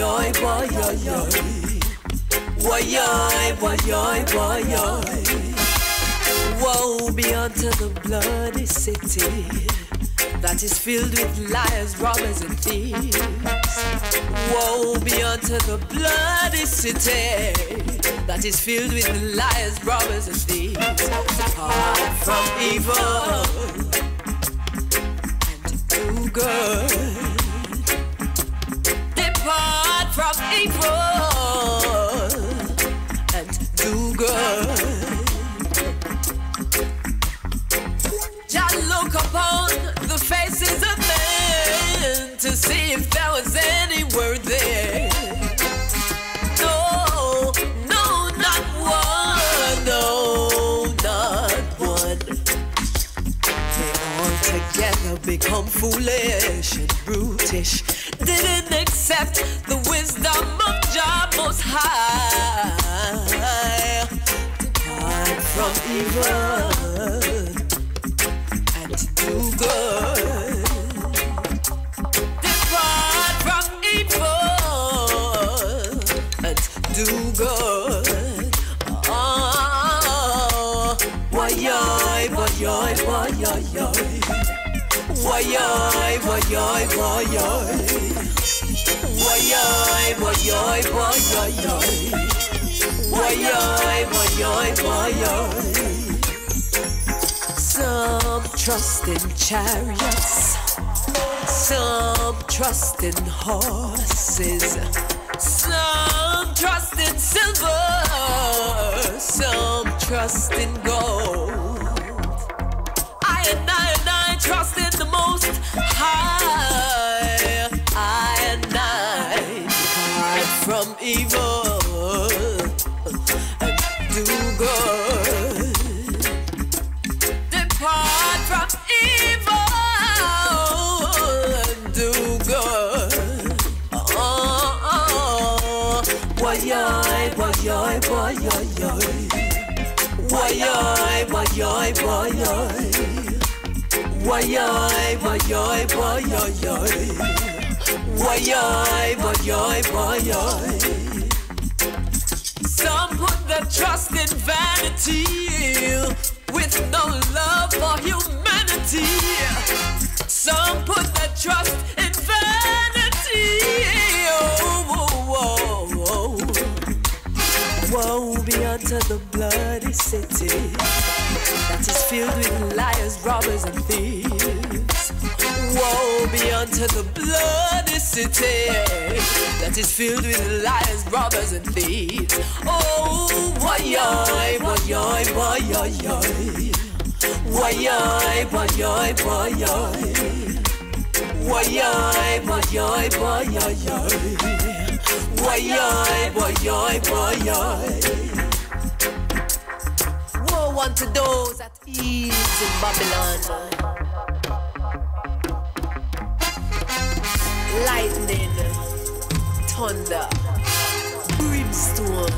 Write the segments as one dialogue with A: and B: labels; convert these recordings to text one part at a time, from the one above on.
A: boy, boy, woe be unto the bloody city that is filled with liars, robbers, and thieves. Woe be unto the bloody city that is filled with liars, robbers, and thieves. Depart from evil and do good. Depart from evil and do good. Just look upon the faces of men to see if there was any word there. No, no, not one, no, not one. They all together become foolish and brutish. Didn't accept the wisdom of Jah Most High. Depart from evil and do good. Depart from evil and do good. Oh, why-yoy, why-yoy, why-yoy. Why-yoy, why-yoy, why-yoy. Why-yoy, why-yoy, why-yoy. Why-yoy, why-yoy, why-yoy. Some trust in chariots, some trust in horses, some trust in silver, some trust in gold. I trust in the Most High. I depart from evil and do good. Depart from evil and do good. Oh, why-yoy, why-yoy, why-yoy. Why-yoy, why-yoy, why-yoy. Why-yoy, why-yoy, why-yoy. Why-yoy, why-yoy, why-yoy. Some put their trust in vanity with no love for humanity. Some put their trust in vanity. Oh, oh, oh, oh. Woe be unto the bloody city that is filled with liars, robbers, and thieves. Woe be unto the bloody city that is filled with liars, robbers, and thieves. Oh, why-yoy, why-yoy, why-yoy. Why-yoy, why-yoy, why-yoy. Why-yoy, why-yoy, why-yoy. Why-yoy, why-yoy, why-yoy. Woe unto those at ease in Babylon. Lightning, thunder, brimstone.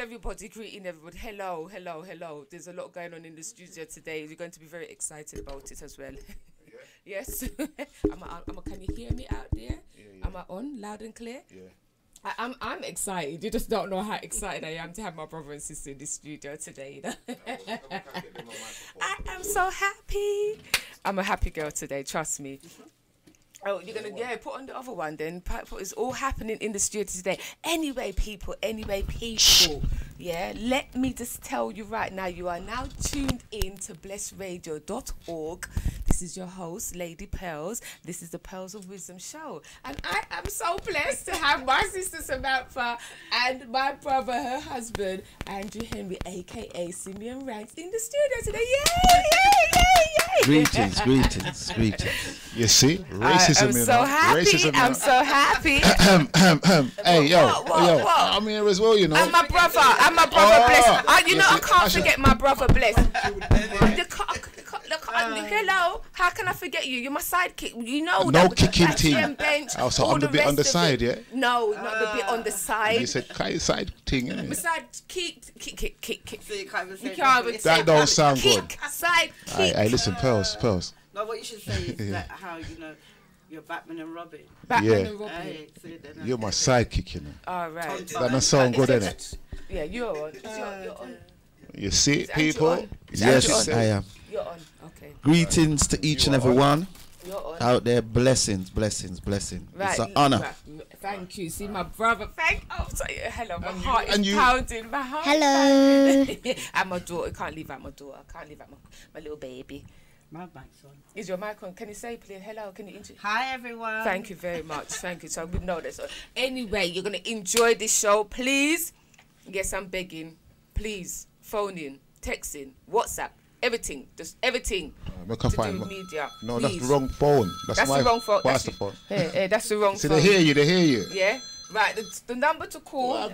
A: everybody, greeting everybody. Hello, hello, hello. There's a lot going on in the studio today. You're going to be very excited about it as well. Yes. Can you hear me out there? Yeah. Am I on loud and clear?
B: Yeah.
A: I'm excited. You just don't know how excited I am to have my brother and sister in the studio today. I am so happy. I'm a happy girl today, trust me. Oh, you're going to put on the other one then. It's all happening in the studio today. Anyway, people. Yeah, let me just tell you right now, you are now tuned in to blessradio.org. This is your host, Lady Pearlz. This is the Pearls of Wisdom show. And I am so blessed to have my sister Samantha and my brother, her husband, Andrew Henry, a.k.a. Simeon Ranks, in the studio today. Yay, yay, yay, yay.
C: Greetings.
B: You see? Racism,
A: I'm so happy.
B: Racism,
A: I'm so happy.
B: Hey, yo.
A: What?
B: I'm here as well, you know.
A: And my brother Bless. I can't forget my brother Bless. Hello, how can I forget you? You're my sidekick. You know
B: no
A: that.
B: Kicking team.
A: Bench,
B: so I'm the bit on the side, yeah?
A: No, not the bit on the side.
B: You said side thing, innit?
A: Beside kick.
D: So you can't even say
B: that don't sound good.
A: Side kick.
B: Hey, listen, Pearls.
D: No, what you should say is that how, you're Batman and Robin.
A: Batman and Robin.
D: Hey,
B: you're my sidekick, you know.
A: All right.
B: That don't sound good, innit?
A: Yeah, you're on. You're on.
B: You see it, people?
C: Yes, I am.
A: You're on. Okay.
C: Greetings to each and every one
A: You're on.
C: out there. Blessings.
A: Right.
C: It's an honor.
A: Right. Thank you. See my brother. Hello. My heart is pounding. My heart.
E: Hello.
A: And my daughter. I can't leave out my daughter. I can't leave out my little baby.
D: My mic's on.
A: Is your mic on? Can you say, please, hello? Can you introduce?
D: Hi, everyone.
A: Thank you very much. Thank you. So we know that. So anyway, you're going to enjoy this show. Please. Yes, I'm begging. Please. Phone in. Text in. WhatsApp. Everything. Just everything.
B: I can find
A: do with media.
B: No,
A: please.
B: that's the wrong phone. That's
A: the wrong phone.
B: That's the phone.
A: That's the wrong
B: See,
A: phone.
B: they hear you.
A: Yeah. Right. The number to call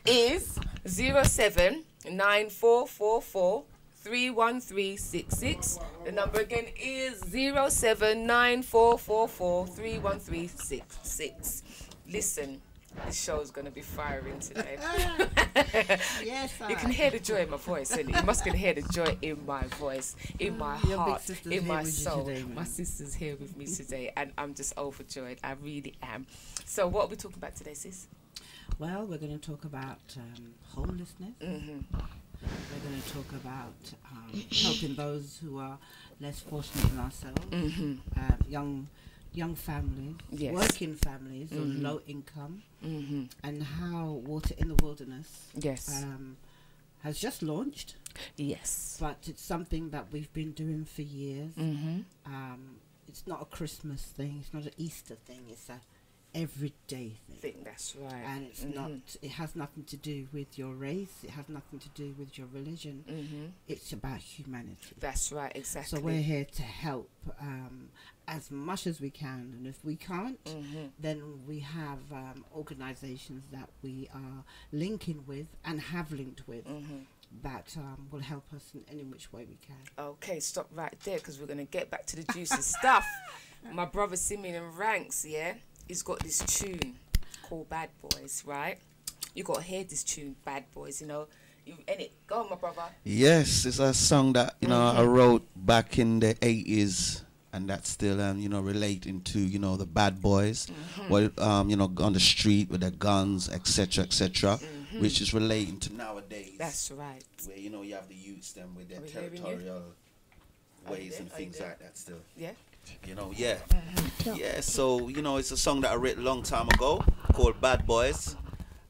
A: is 079444 31366. The number again is 079444 31366. Listen, this show's gonna be firing today.
D: Yes,
A: you can hear the joy in my voice, isn't it? You must can hear the joy in my voice, in my heart, in my soul. Today, my sister's here with me today, and I'm just overjoyed. I really am. So, what are we talking about today, sis?
D: Well, we're going to talk about homelessness. We're going to talk about helping those who are less fortunate than ourselves, young families, working families on low income, and how Water in the Wilderness has just launched.
A: Yes.
D: But it's something that we've been doing for years. It's not a Christmas thing. It's not an Easter thing. It's a everyday thing.
A: That's right.
D: And it's not, it has nothing to do with your race, it has nothing to do with your religion. It's about humanity.
A: That's right, exactly.
D: So we're here to help as much as we can, and if we can't, then we have organizations that we are linking with and have linked with that will help us in any which way we can.
A: Okay, stop right there, because we're going to get back to the juicy stuff. My brother Simeon Ranks, he's got this tune called Bad Boys, right? You got to hear this tune, Bad Boys, you know. Go on, my brother.
C: Yes, it's a song that, I wrote back in the 80s, and that's still, relating to, the bad boys, on the street with their guns, etc., which is relating to nowadays.
A: That's right.
C: Where, you have the youths, them with their territorial ways and things like that still. Yeah. So it's a song that I wrote a long time ago called Bad Boys,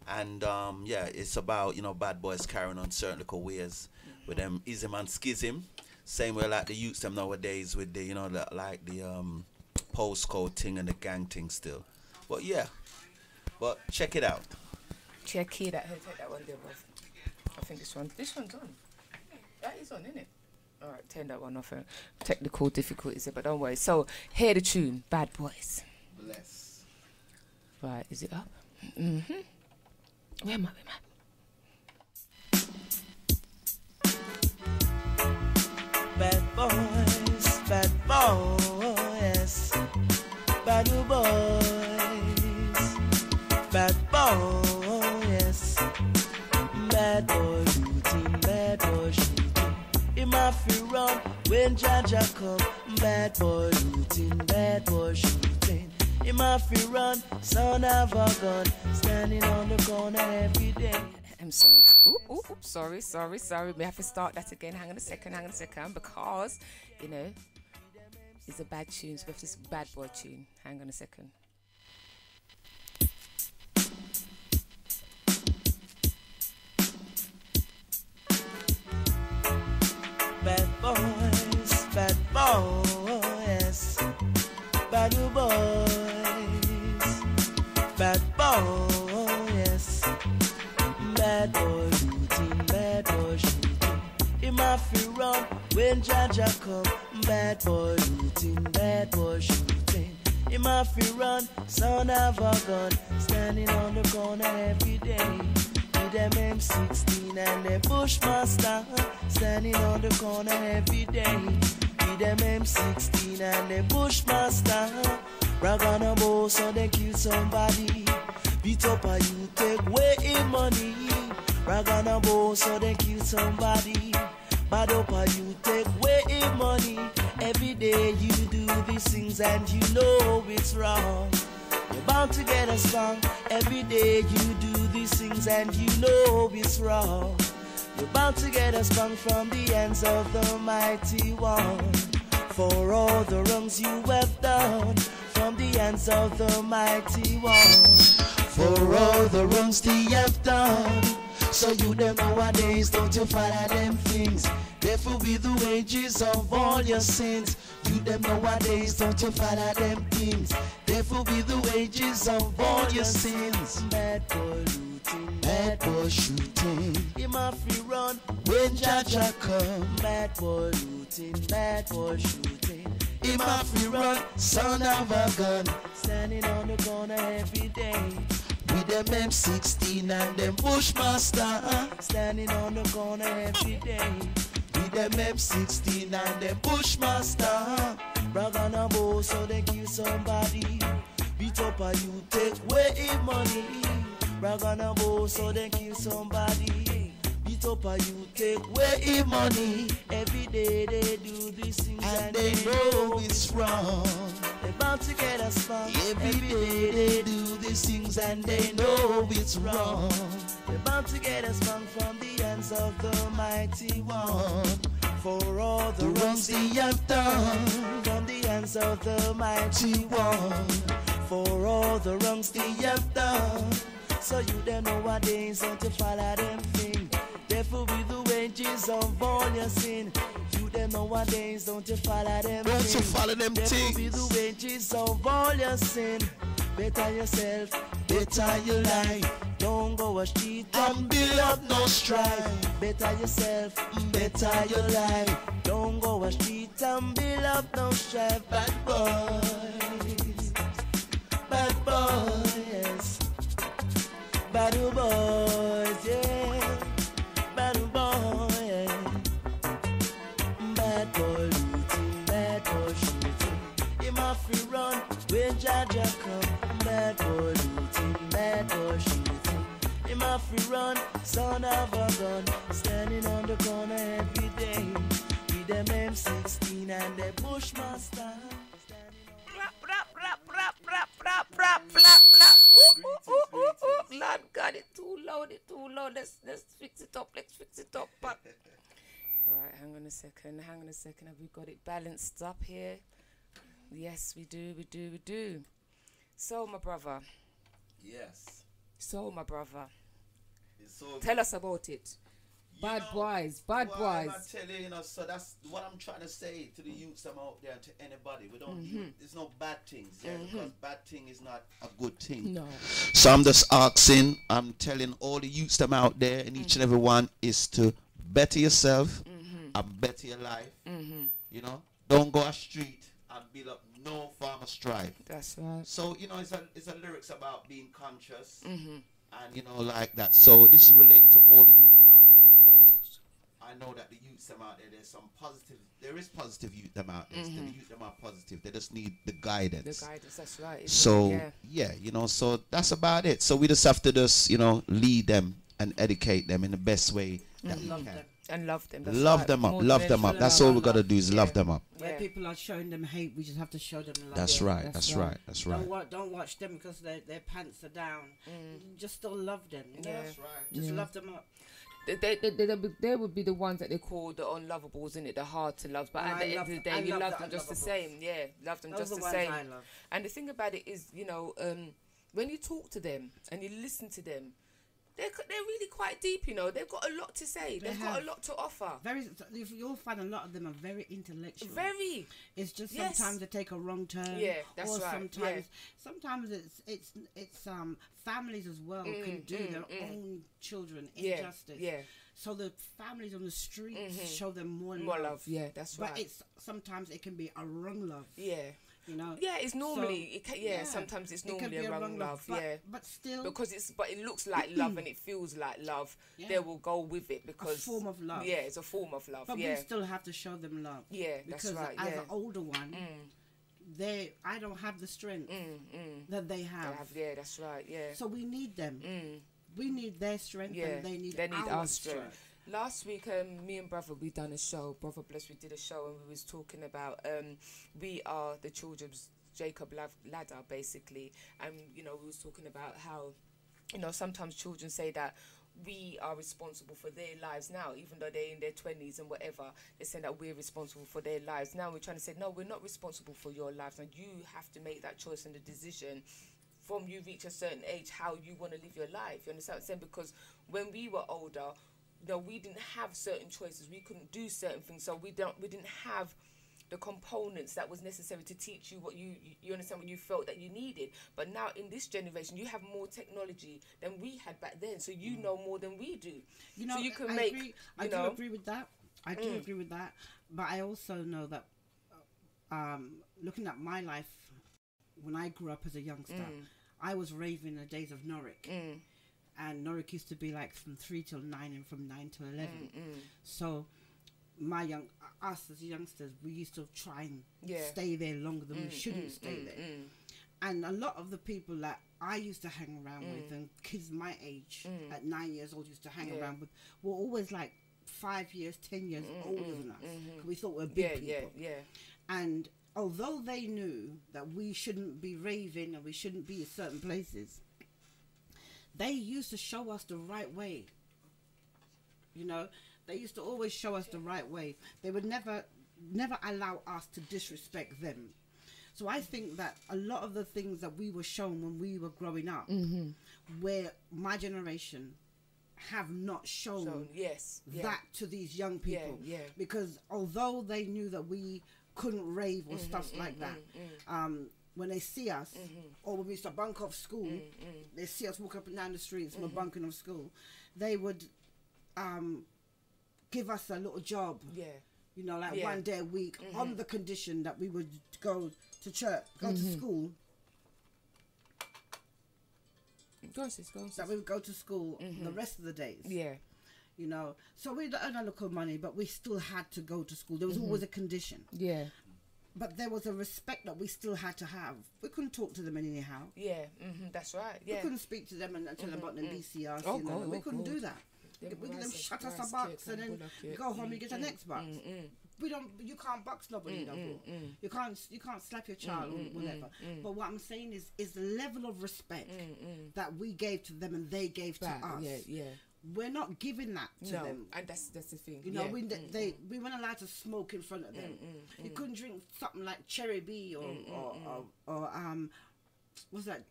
C: and it's about bad boys carrying on certain little ways with them ism and schism, same way like the youths them nowadays with the the postcode thing and the gang thing still. But check it out.
A: Check it out. Take that one there, bro. I think this one's on. That is on, isn't it? All right, turn that one off. Technical difficulties there, but don't worry. So, hear the tune, Bad Boys.
C: Bless.
A: Right, is it up? Where am I?
F: Bad boys, bad boys, bad boys, bad boys, bad when Jaja come. Bad boy looting, bad boy shooting. Him off he run, son of a gun, standing on the corner every day.
E: I'm sorry. Sorry. We have to start that again. Hang on a second, because, you know, it's a bad tune. So we have this bad boy tune. Hang on a second.
F: Bad boys, bad boys, bad boy looting, bad boy shooting. Him off he run when Jaja come. Bad boy looting, bad boy shooting. Him off he run, son of a gun, standing on the corner every day. With them M16 and them Bushmaster, standing on the corner every day. With them M16 and them Bushmaster, brag on a bow so they kill somebody. Beat up a you, take away him money. Brag on a bow so they kill somebody. Bad up a you, take away him money. Every day you do these things and you know it's wrong. You're bound to get a song. Every day you do these things and you know it's wrong. You're bound to get a song from the hands of the mighty one. For all the wrongs you have done, from the hands of the mighty one. For all the wrongs they have done. So you them nowadays, don't you follow them things. Therefore be the wages of all your sins. You them nowadays, don't you follow them things. Therefore be the wages of all your sins. Bad boy looting, bad boy shooting. Him off he run when Jaja come. Bad boy looting, bad boy shooting. Him off he run, son of a gun, standing on the corner every day. With them M16 and them Bushmaster, standing on the corner every day. With them M16 and them Bushmaster, brag on a bow so they kill somebody. Beat up a you, take away him money. Brag on a bow so they kill somebody. Beat up a you, take away him money. Every day they do these things and they know it's wrong. They bound to get us wrong. Every day they do these things and they know it's wrong. They bound to get us wrong from the hands of the mighty one. For all the wrongs they have done, from the hands of the mighty one. For all the wrongs they have done. So you them nowadays don't you follow them things. Therefore be the wages of all your sin. You them nowadays don't you follow them
C: Don't
F: things.
C: you follow them
F: Therefore
C: things.
F: be the wages of all your sin. Better yourself, better your life. Don't go a street and build up no strife. Better yourself, better your life. Don't go a street and build up no strife. Bad boys, bad boys, bad boys, yeah, bad boys. Bad boy looting, bad boy shooting. Him off he run when Jaja come. Bad boy looting, bad boy shooting. Him off he run, son of a gun, standing on the corner every day. With them M16 and the Bushmaster.
E: Lord God, it's too loud, Let's fix it up, Right, hang on a second. Have we got it balanced up here? Yes, we do. So, my brother.
C: Yes.
E: It's so
C: Tell
E: us about it. Bad boys.
C: I tell you, so that's what I'm trying to say to the youths I'm out there, to anybody. We don't there's no bad things, because bad thing is not a good thing.
E: No.
C: So I'm just asking, I'm telling all the youths them out there, and each and every one is to better yourself and better your life. You know, don't go a street and build up no form of strife.
E: That's right.
C: So, it's a lyrics about being conscious. And like that. So this is relating to all the youth them out there, because I know that the youth them out there is positive youth them out there. Still the youth them are positive. They just need the guidance.
E: That's right.
C: So so that's about it. So we just have to lead them and educate them in the best way that we can.
E: And love them. That's
B: Love
E: right.
B: them up.
E: More
B: Love
E: than
B: them up.
E: anything.
B: That's all we got to do is love them up.
D: Where
E: Yeah.
D: people are showing them hate, we just have to show them love.
B: That's right. That's right. That's right.
D: Don't watch them because their pants are down. Just still love them. You know?
E: Yeah.
D: That's right. Just love them up.
E: They would be the ones that they call the unlovables, isn't it? The hard to love. But at the end of the day, you love them just the same. Yeah, love them just the same. And the thing about it is, you know, when you talk to them and you listen to them, they're really quite deep, you know. They've got a lot to say. They've got a lot to offer.
D: You'll find a lot of them are very intellectual.
E: Very.
D: It's just sometimes they take a wrong turn.
E: Yeah, that's
D: or
E: right.
D: Sometimes it's families as well can do their own children injustice.
E: Yeah.
D: So the families on the streets show them more
E: love. Yeah, that's right.
D: But sometimes it can be a wrong love.
E: Yeah.
D: You know.
E: Yeah, it's normally sometimes it's normally a wrong love.
D: But still,
E: because it looks like love and it feels like love.
D: Yeah.
E: They will go with it because
D: a form of love.
E: Yeah, it's a form of love.
D: But we still have to show them love.
E: Yeah,
D: because
E: that's right.
D: As an older one, I don't have the strength that they have.
E: Yeah, that's right. Yeah.
D: So we need them. We need their strength, and they need our strength.
E: Last week, me and Brother, we done a show. Brother Bless, we did a show, and we was talking about we are the children's Jacob ladder, basically. And you know, we was talking about how, you know, sometimes children say that we are responsible for their lives now, even though they're in their 20s and whatever. They say that we're responsible for their lives. Now we're trying to say, no, we're not responsible for your lives, and you have to make that choice and the decision from you reach a certain age how you want to live your life. You understand what I'm saying? Because when we were older, you know, we didn't have certain choices. We couldn't do certain things, so we didn't have the components that was necessary to teach you what you understand, what you felt that you needed. But now in this generation, you have more technology than we had back then, so you know more than we do. You know, so you can
D: I do agree with that. I do agree with that. But I also know that looking at my life when I grew up as a youngster, I was raised in the days of Norwich. And Norwich used to be like from 3 till 9 and from 9 till 11. So us as youngsters, we used to try and stay there longer than we shouldn't stay there. And a lot of the people that I used to hang around with, and kids my age at 9 years old used to hang around with, were always like 5 years, 10 years older than us. We thought we were big people. And although they knew that we shouldn't be raving and we shouldn't be in certain places, they used to show us the right way. You know, they used to always show us the right way. They would never allow us to disrespect them. So I think that a lot of the things that we were shown when we were growing up, where my generation have not shown that to these young people. Because although they knew that we couldn't rave or stuff like that, when they see us, or when we used to bunk off school, they see us walk up and down the streets from a bunking of school, they would give us a little job, you know, like one day a week, on the condition that we would go to church, go to school. That we would go to school the rest of the days. You know, so we'd earn a little money, but we still had to go to school. There was always a condition. But there was a respect that we still had to have. We couldn't talk to them anyhow.
E: That's right.
D: We couldn't speak to them and tell them about them BCRC. We couldn't do that. We let them shut us a box and then go home and get the next box. You can't box nobody no more. You can't slap your child or whatever. But what I'm saying is the level of respect that we gave to them and they gave to us. We're not giving that to them.
E: And that's the thing.
D: You know, we weren't allowed to smoke in front of them. You couldn't drink something like Cherry B or what's that?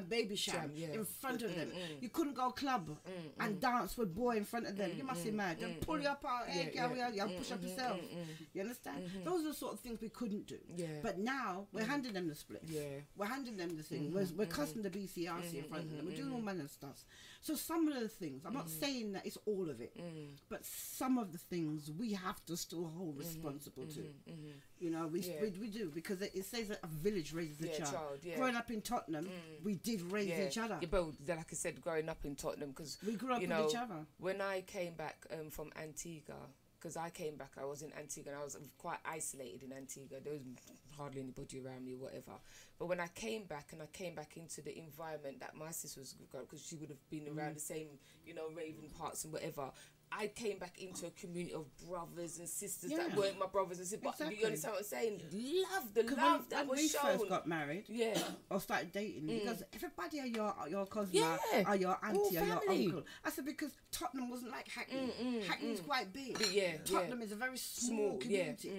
D: Baby Sham in front of them. You couldn't go club and dance with boy in front of them. You must be mad. They'll pull you apart. Hey, girl, push up yourself. You understand? Those are the sort of things we couldn't do. But now we're handing them the splits. We're handing them the thing. We're cussing the BCRC in front of them. We're doing all manner of stuff. So some of the things, I'm not saying that it's all of it, but some of the things we have to still hold responsible to. You know, we do, because it says that a village raises a child. Growing up in Tottenham, we did raise each other.
E: But like I said, growing up in Tottenham, because
D: we grew up with each other.
E: When I came back from Antigua, because I came back, I was in Antigua and I was quite isolated in Antigua. There was hardly anybody around me or whatever. But when I came back into the environment that my sister was, because she would have been around the same, you know, raving parts and whatever, I came back into a community of brothers and sisters
D: Yeah.
E: that weren't my brothers and sisters. But
D: Exactly.
E: you understand what I'm saying? Love, the
D: 'Cause
E: love that
D: when
E: was
D: we
E: shown.
D: first got married,
E: Yeah.
D: or started dating, because everybody are your cousin,
E: Yeah.
D: or your auntie,
E: All
D: or your
E: family.
D: uncle. I said because Tottenham wasn't like Hackney. Hackney's quite big.
E: Yeah,
D: Tottenham is a very small
E: yeah.
D: community.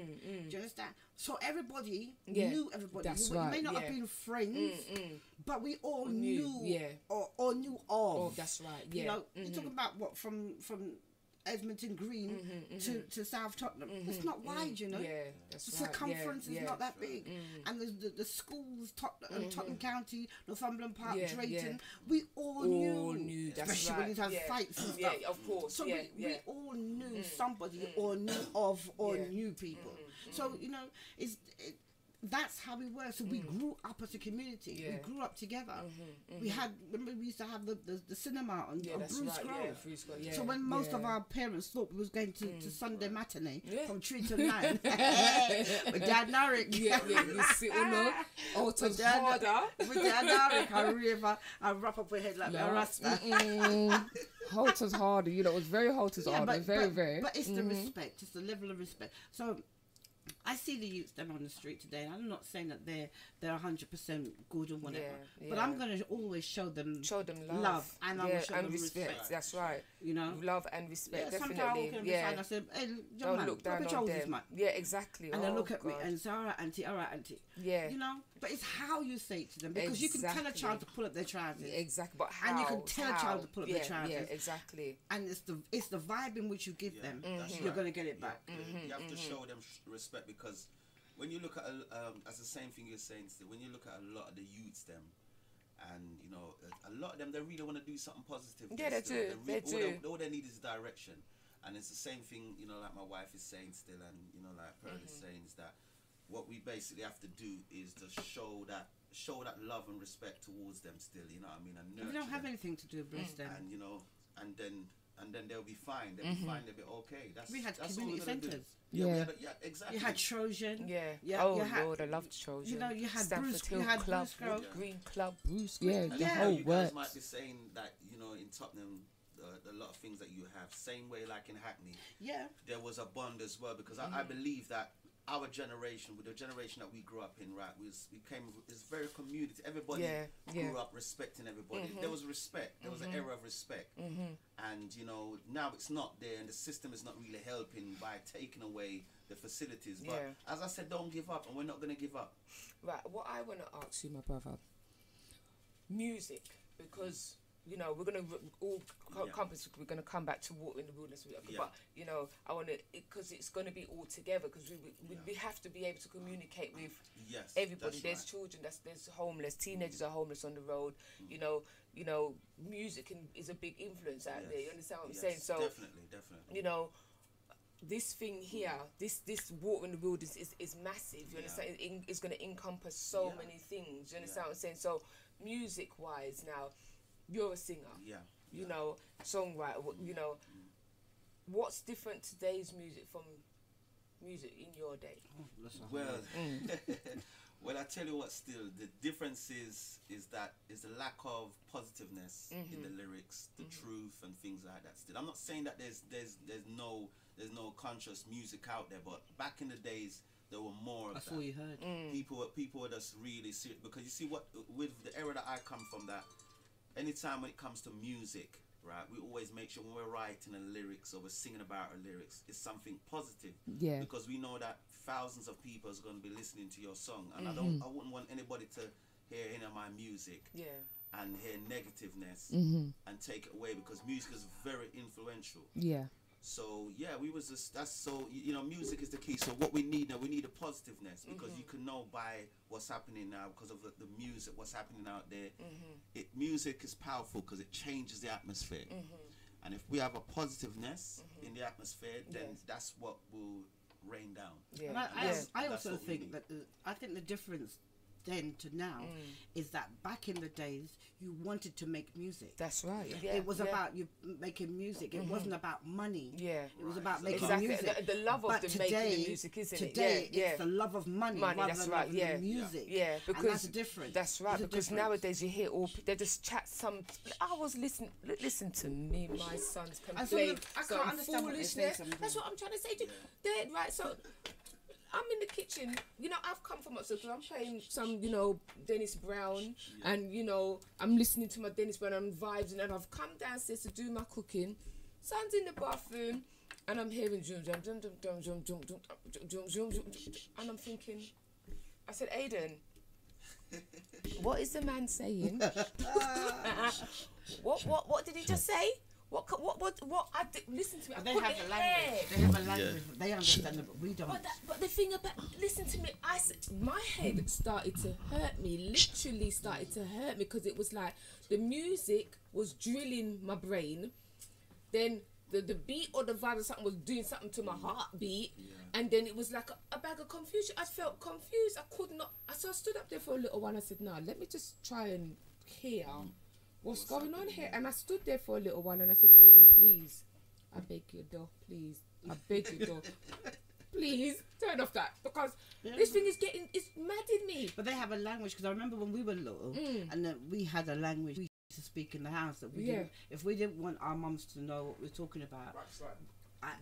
D: Do you understand? So everybody
E: Yeah.
D: knew everybody.
E: That's
D: You may
E: right,
D: not have
E: yeah.
D: been friends, but we all knew,
E: yeah.
D: or knew of.
E: Oh, that's right. Yeah.
D: You know, you're talking about what from Edmonton Green to South Tottenham. It's not wide, you know.
E: Yeah, that's
D: The
E: right.
D: circumference
E: yeah,
D: is not that big, and the schools, Tottenham County, Northumberland Park,
E: Yeah,
D: Drayton,
E: yeah.
D: we all knew,
E: That's
D: especially
E: right.
D: when you have
E: yeah.
D: fights and
E: Yeah,
D: stuff.
E: of course.
D: So
E: yeah,
D: we all knew somebody, or knew of, or
E: Yeah.
D: knew people. So you know, that's how we were. So we grew up as a community.
E: Yeah.
D: We grew up together. We had, remember, we used to have the cinema on
E: that's
D: Bruce
E: right.
D: Grove.
E: Yeah, Bruce Grove, yeah.
D: So when most of
E: yeah.
D: our parents thought we was going to Sunday matinee
E: Yeah.
D: from 3 to 9 with Dad Narek.
E: yeah, you see, no, Alton's
D: Dad-
E: harder.
D: With Dad Narek, I river, I wrap up my head like a rasta.
E: Halter's harder, you know, it was very Halter's harder, very.
D: But it's the respect, it's the level of respect. So I see the youths them on the street today, and I'm not saying that they're 100% good or whatever, but
E: yeah.
D: I'm gonna always show them
E: love,
D: and I will show
E: and
D: them
E: respect. That's right.
D: You know,
E: Love and respect,
D: sometimes I walk
E: definitely.
D: in
E: Yeah.
D: beside, I say, "Hey, young
E: Don't
D: man,
E: look
D: drop
E: down
D: your
E: on
D: trousers,
E: them.
D: man."
E: Yeah, exactly.
D: And they look at me
E: God.
D: and say, all right, auntie.
E: Yeah.
D: You know, but it's how you say it to them, because you can tell a
E: Exactly.
D: child to pull up their trousers.
E: Exactly, but how?
D: And you can tell a child to pull up their
E: Yeah,
D: trousers.
E: exactly.
D: And it's the vibe in which you give them.
C: that's
D: You're
C: right.
D: going to get it back.
C: You have to show them respect, because when you look at as the same thing you're saying, still, when you look at a lot of the youths, them, and you know, a lot of them, they really want to do something positive.
E: Yeah, they do. They do.
C: All they need is direction, and it's the same thing. You know, like my wife is saying still, and you know, like Pearl is saying, is that what we basically have to do is to show that love and respect towards them still. You know what I mean? And
D: We
C: nurture
D: don't have
C: them.
D: anything to do, bless them.
C: And you know, and then they'll be fine. They'll be fine. They'll be okay.
D: We had
C: that's
D: community
C: all we're gonna do.
D: centres.
E: Yeah.
C: Exactly.
D: You had Trojan.
E: Yeah.
D: Yeah,
E: Oh
D: you had-
E: Lord, I loved Trojan.
D: You know, you had
E: Stanford
D: Bruce-
E: Hill
D: you had
E: Club,
D: Bruce Grove.
E: Green Club, Bruce. Yeah,
C: And
E: the
D: Yeah.
E: whole
C: you guys
E: works.
C: might be saying that, you know, in Tottenham, a lot of things that you have, same way like in Hackney,
D: Yeah.
C: there was a bond as well, because I believe that our generation, with the generation that we grew up in, right, it's very community. Everybody
E: Yeah, yeah.
C: grew up respecting everybody. There was respect. There was an era of respect. And, you know, now it's not there, and the system is not really helping by taking away the facilities. But
E: Yeah.
C: as I said, don't give up, and we're not going to give up.
E: Right, what I want to ask you, my brother, music, because you know we're gonna compass. We're gonna come back to Water in the Wilderness, but you know I want to, because it's gonna be all together, because we have to be able to communicate with
C: Yes,
E: everybody.
C: that's
E: There's
C: right.
E: children, there's homeless, teenagers are homeless on the road. You know, music is a big influence out there. You understand what I'm saying? So
C: definitely.
E: you know, this thing here, this Water in the Wilderness is massive. You understand? It's going to encompass so many things. You understand what I'm saying? So, music-wise, now you're a singer.
C: Yeah.
E: You know, songwriter. You know, what's different today's music from music in your day?
C: Well, well, I tell you what. Still, the difference is the lack of positiveness in the lyrics, the truth, and things like that. Still, I'm not saying that there's no conscious music out there, but back in the days there were more of
D: That's
C: that.
D: all you heard.
C: People were just really serious, because you see what, with the era that I come from, that anytime when it comes to music, right, we always make sure when we're writing the lyrics or we're singing about our lyrics, it's something positive.
E: Yeah.
C: Because we know that thousands of people are going to be listening to your song, and I wouldn't want anybody to hear any of my music and hear negativeness and take it away, because music is very influential.
E: Yeah.
C: So yeah, we was just, that's so, you know, music is the key. So what we need now, we need a positiveness, because you can know by what's happening now, because of the music, what's happening out there. Music is powerful because it changes the atmosphere, and if we have a positiveness in the atmosphere, then that's what will rain down.
E: Yeah.
D: And I
C: That's
D: also
C: what we
D: think
C: need.
D: that I think the difference then to now is that back in the days you wanted to make music.
E: That's right. Yeah,
D: It was about you making music. It wasn't about money.
E: Yeah.
D: It was about making
E: Exactly.
D: music.
E: The love of
D: But
E: the
D: today,
E: making the music, isn't it?
D: today
E: Yeah,
D: it's the love of money rather
E: that's
D: than
E: right.
D: love
E: Yeah,
D: of the music.
E: Yeah, because
D: and that's a difference.
E: That's right.
D: There's a
E: Because
D: difference.
E: nowadays you hear all they just chat some. I was listening. Listen to me. My sons
D: I
E: complain.
D: can't
E: some
D: understand what they say
E: foolishness.
D: sometimes.
E: That's what I'm trying to say to you. They're right. So I'm in the kitchen. You know, I've come from upstairs because I'm playing some, you know, Dennis Brown, and you know, I'm listening to my Dennis Brown and vibes, and then I've come downstairs to do my cooking. Son's in the bathroom, and I'm hearing zoom, zoom, zoom, zoom, zoom, zoom, zoom, zoom, zoom, zoom, and I'm thinking, I said, Aiden, what is the man saying? What did he just say? What? Listen to me.
D: They have a language. They have a language. They understand it, but we don't.
E: But the thing about, listen to me. My head started to hurt me. Literally started to hurt me because it was like the music was drilling my brain. Then the beat or the vibe or something was doing something to my heartbeat, and then it was like a bag of confusion. I felt confused. I could not. So I stood up there for a little while. And I said, "No, let me just try and hear what's going on here." And I stood there for a little while, and I said, "Aiden, please, I beg you, door, please, I beg you, door, please turn off that because this thing is it's madding me."
D: But they have a language because I remember when we were little, and then we had a language we used to speak in the house that we didn't. If we didn't want our mums to know what we're talking about. With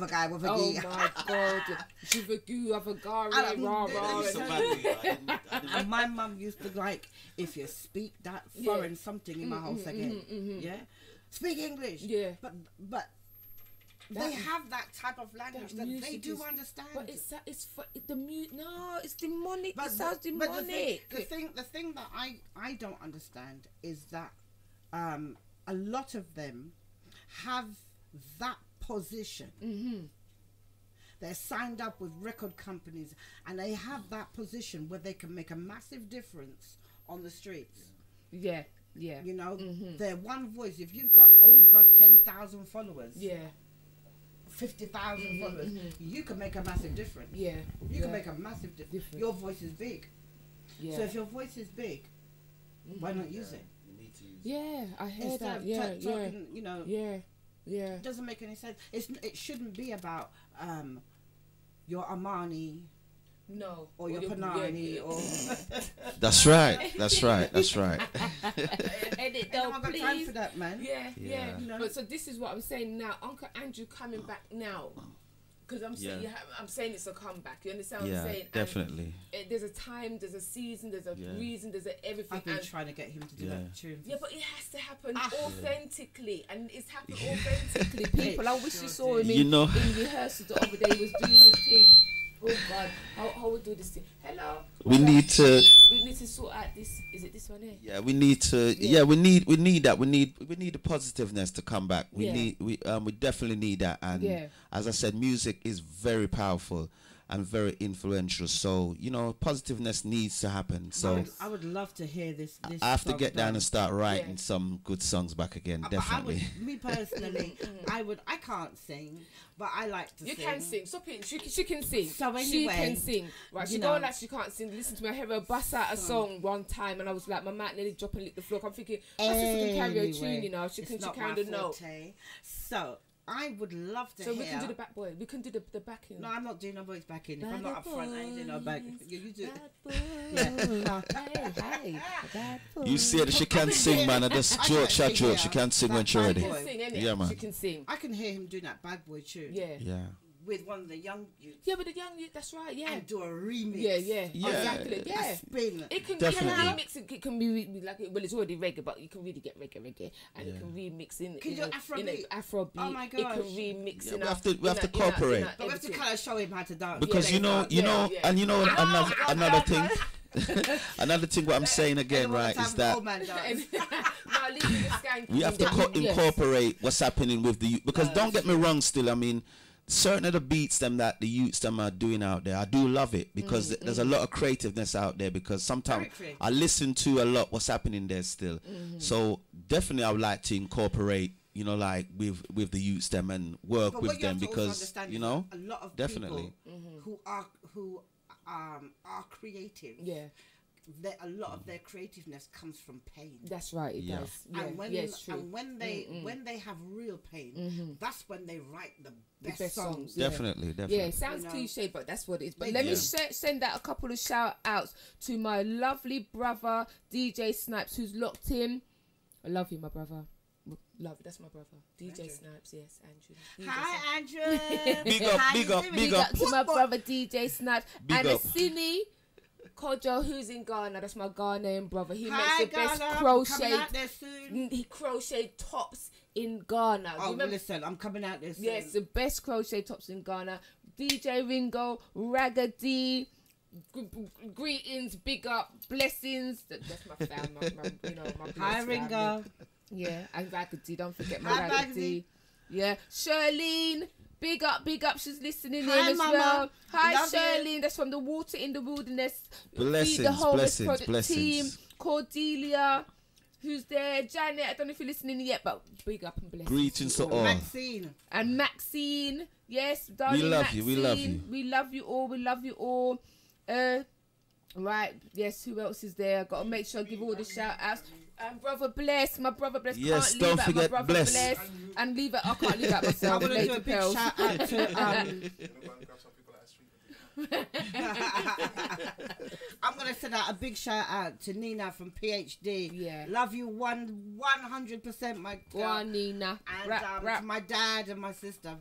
D: a guy, with a
E: Oh
D: gee.
E: my God, Jivagoo, Avagari, rah.
D: And my mum used to like, if you speak that foreign something in my house again, speak English.
E: Yeah.
D: But they have that type of language that they do understand.
E: But it's for the mute. No, it's demonic.
D: But
E: It sounds demonic.
D: the thing that I don't understand is that a lot of them have that position. They're signed up with record companies and they have that position where they can make a massive difference on the streets.
E: Yeah.
D: You know, they're one voice. If you've got over 10,000 followers, 50,000 followers, you can make a massive difference. You can make a massive difference. Your voice is big. So if your voice is big, why not use it?
E: Yeah, I heard
D: Instead
E: that.
D: of talking, you know,
E: yeah.
D: it doesn't make any sense. It shouldn't be about your Armani or your Panani or.
B: That's right. That's right. That's right.
E: Edit
D: I haven't got time for that, man.
E: Yeah.
D: You know?
E: But so this is what I'm saying now. Uncle Andrew coming back now. Because I'm saying I'm saying it's a comeback. You understand what I'm saying?
B: Definitely.
E: And there's a time, there's a season, there's a reason, there's a everything.
D: I've been trying to get him to do that tune.
E: Yeah, but it has to happen authentically, and it's happened authentically. People, I wish you saw him in rehearsal the other day. He was doing this thing. Oh God, how we do this thing? Hello.
B: We need to
E: sort out this. Is it this one here?
B: Yeah, we need to. Yeah, we need that. We need the positiveness to come back. We definitely need that. And as I said, music is very powerful and very influential. So you know, positiveness needs to happen. So
D: I would love to hear this.
B: I have to get down and start writing some good songs back again. Definitely.
D: Me personally, I can't sing, but I like to sing.
E: You can sing. Stop it. She can sing.
D: So anyway,
E: she can sing. Right. She go like she can't sing. Listen to me. I heard her bust out a song one time, and I was like, my mouth nearly dropped and licked the floor. I'm thinking, my sister can carry a tune, you know. She can carry the note.
D: So I would love to hear.
E: So we can do the back boy. We can do the backing.
D: No, I'm not doing no voice backing. If I'm not up front, I ain't doing no back. You do it.
E: Hey,
B: you see it, she can sing, man. That's joke. She can sing when she's ready.
E: Yeah, man. She can sing.
D: I can hear him doing that bad boy tune.
E: Yeah.
D: With one of the young youths.
E: Yeah, with the young youth, that's right, yeah.
D: And do a remix.
E: Yeah. Exactly, yeah.
D: A spin.
E: It can remix it can be like, well, it's already reggae, but you can really get reggae. And it can remix in,
D: can you do Afrobeat?
E: Afrobeat.
D: Oh my gosh.
E: It can remix in.
B: We have to cooperate.
D: But we have to kind of show him how to dance.
B: Because you know, another thing. Another thing, what I'm saying again, right, is that we have to incorporate what's happening with the youth. Because don't get me wrong, still, I mean, certain of the beats them that the youths them are doing out there, I do love it because there's a lot of creativeness out there. Because sometimes I listen to a lot what's happening there still. So definitely, I would like to incorporate, you know, like with the youths them and work with them because you know,
D: a lot of
B: definitely
D: people who are creative, a lot of their creativeness comes from pain.
E: That's right, it does. Yeah.
D: And when,
E: true.
D: And when they have real pain, that's when they write the best songs.
B: Definitely.
E: Yeah, it sounds cliche, but that's what it is. But let me send out a couple of shout outs to my lovely brother DJ Snipes, who's locked in. I love you, my brother. Love, that's my brother. DJ Andrew. Snipes, yes, Andrew.
D: Hi, Andrew.
B: Big up
E: to my brother DJ Snipes.
B: Big
E: and
B: up.
E: Asini Kojo, who's in Ghana. That's my Ghanaian brother. He makes the best
D: Ghana.
E: crochet. He crocheted tops in Ghana.
D: Oh, listen, I'm coming out there soon.
E: Yes, the best crochet tops in Ghana. DJ Ringo, Raggedy. Greetings, big up, blessings. That's my fam, my
D: Hi, Ringo.
E: Yeah, and Raggedy. Don't forget my Raggedy. Yeah, Shirlene. Big up, she's listening in as
D: Mama.
E: well. Hi,
D: Love
E: Shirlene.
D: you.
E: That's from the Water in the Wilderness.
B: Blessings,
E: Feed the Homeless
B: blessings,
E: Project
B: blessings.
E: team. Cordelia, who's there. Janet, I don't know if you're listening yet, but big up and blessings.
B: Greetings to all.
D: Maxine.
E: And Maxine. Yes, darling.
B: We love
E: Maxine.
B: you, we love you.
E: We love you all. We love you all. Right. Yes, who else is there? Got to make sure I give all the shout outs. And Brother Bless, my Brother Bless.
B: Yes,
E: can't
B: don't
E: leave out
B: forget
E: my Brother
B: Bless.
E: And leave it. I can't leave out myself.
D: I'm going to do a
E: Lady
D: big
E: Pearlz.
D: shout out to I'm going to send out a big shout out to Nina from PhD.
E: Yeah.
D: Love you 100%, my
E: Go on, Nina.
D: And
E: Rap.
D: to my dad and my sister.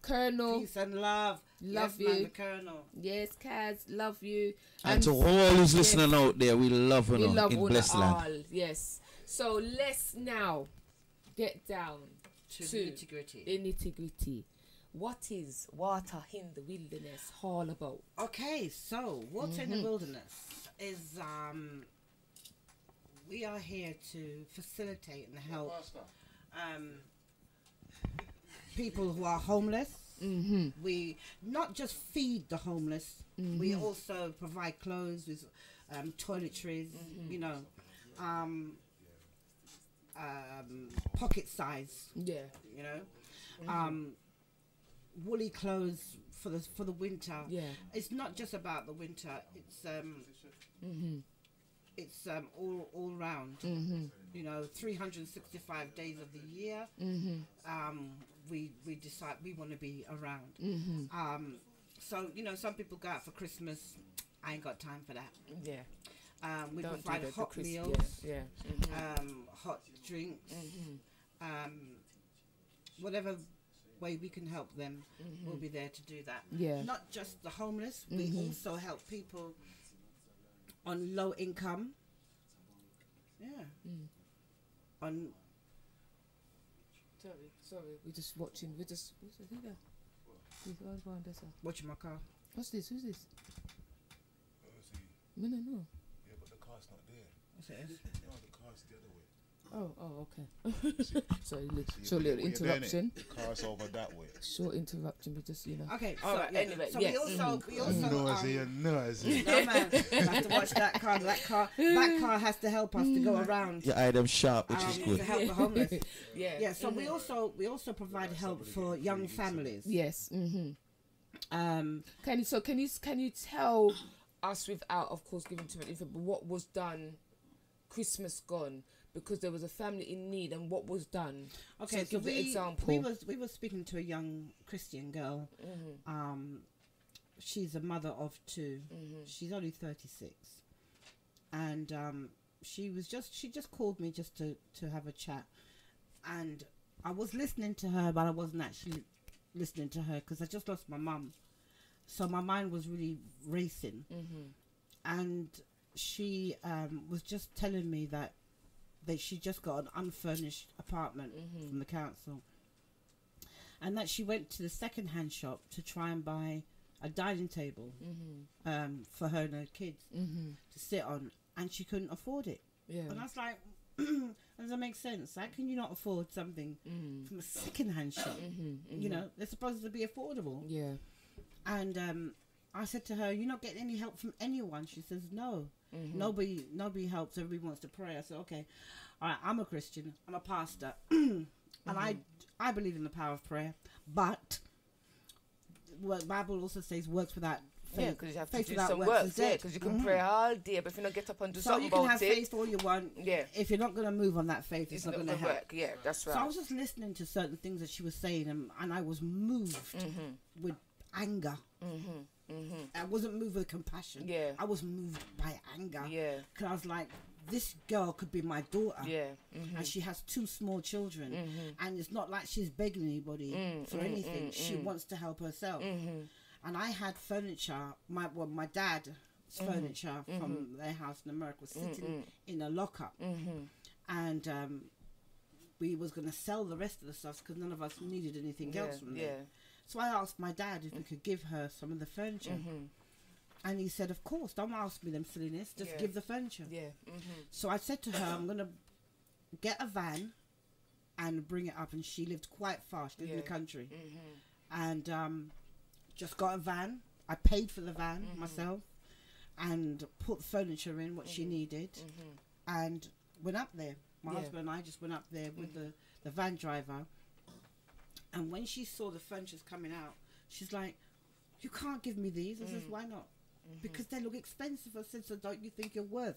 E: Colonel.
D: Peace and love.
E: Love
D: yes,
E: you.
D: Man, the Colonel.
E: Yes, Kaz. Love you.
B: And to all who's listening out there, we love you
E: we love
B: in
E: all
B: Blessed Land.
E: all. Yes. So let's now get down to
D: the nitty-gritty.
E: The nitty-gritty. What is Water in the Wilderness all about?
D: Okay, so Water in the Wilderness is we are here to facilitate and help people who are homeless. We not just feed the homeless, we also provide clothes with toiletries, pocket size, woolly clothes for the winter. It's not just about the winter, it's all round. 365 days of the year. We decide we want to be around. So some people go out for Christmas. I ain't got time for that. We
E: Don't
D: provide
E: do that
D: hot
E: for
D: meals, hot drinks, whatever way we can help them, we'll be there to do that. Not just the homeless, we also help people on low income. On
E: sorry, we're just watching. Who's there?
D: watching my car.
E: What's this? Who's this? No.
G: Yeah, but the car's not there.
D: What's it?
G: No, the car's the other way.
E: Oh, okay. Sorry, short little interruption.
G: The car's over that way.
E: Short interruption, but just
D: Okay.
E: All
D: So,
E: right. Anyway,
D: so
E: yes.
D: we also
G: Noisy.
D: no man, you have to watch that car. That car has to help us to go around.
B: Your item sharp, which is
D: To
B: good.
D: help the homeless.
E: Yeah.
D: So we also provide help for young families.
E: Yes. Can you tell us, without of course giving too much info, but what was done Christmas gone, because there was a family in need, and what was done?
D: Okay,
E: so give the example.
D: We were speaking to a young Christian girl. She's a mother of two. She's only 36, and she just called me just to have a chat, and I was listening to her, but I wasn't actually listening to her because I just lost my mum, so my mind was really racing, and she was just telling me that she just got an unfurnished apartment from the council, and that she went to the second-hand shop to try and buy a dining table for her and her kids to sit on, and she couldn't afford it. And I was like, does that make sense? How can you not afford something from a second-hand shop? They're supposed to be affordable. And I said to her, "You're not getting any help from anyone?" She says, "No, nobody helps. Everybody wants to pray." I said, "Okay, all right. I'm a Christian. I'm a pastor, and I believe in the power of prayer. But what the Bible also says, works without
E: Yeah, because you have to
D: faith
E: do
D: without
E: some
D: works
E: work.
D: is
E: Yeah,
D: dead.
E: because you can pray all day, but if you don't get up and do
D: So
E: something
D: you can
E: about
D: have
E: it,
D: faith all you want.
E: yeah,
D: If you're not going to move on that faith, it's not going to help.
E: work. Yeah, that's right.
D: So I was just listening to certain things that she was saying, and I was moved with anger. I wasn't moved with compassion.
E: Yeah.
D: I was moved by anger.
E: Yeah.
D: Because I was like, this girl could be my daughter.
E: Yeah.
D: And she has 2 small children. And it's not like she's begging anybody for anything. She wants to help herself. And I had furniture, my dad's furniture from their house in America was sitting in a lockup. And we was going to sell the rest of the stuff because none of us needed anything else from there. So I asked my dad if we could give her some of the furniture. And he said, of course, don't ask me them silliness, just give the furniture.
E: Yeah.
D: So I said to her, I'm going to get a van and bring it up. And she lived quite far, she lived in the country. And just got a van. I paid for the van myself and put the furniture in, what she needed, and went up there. My husband and I just went up there with the van driver. And when she saw the furniture's coming out, she's like, you can't give me these. I says, why not? Because they look expensive. I said, so don't you think you're worth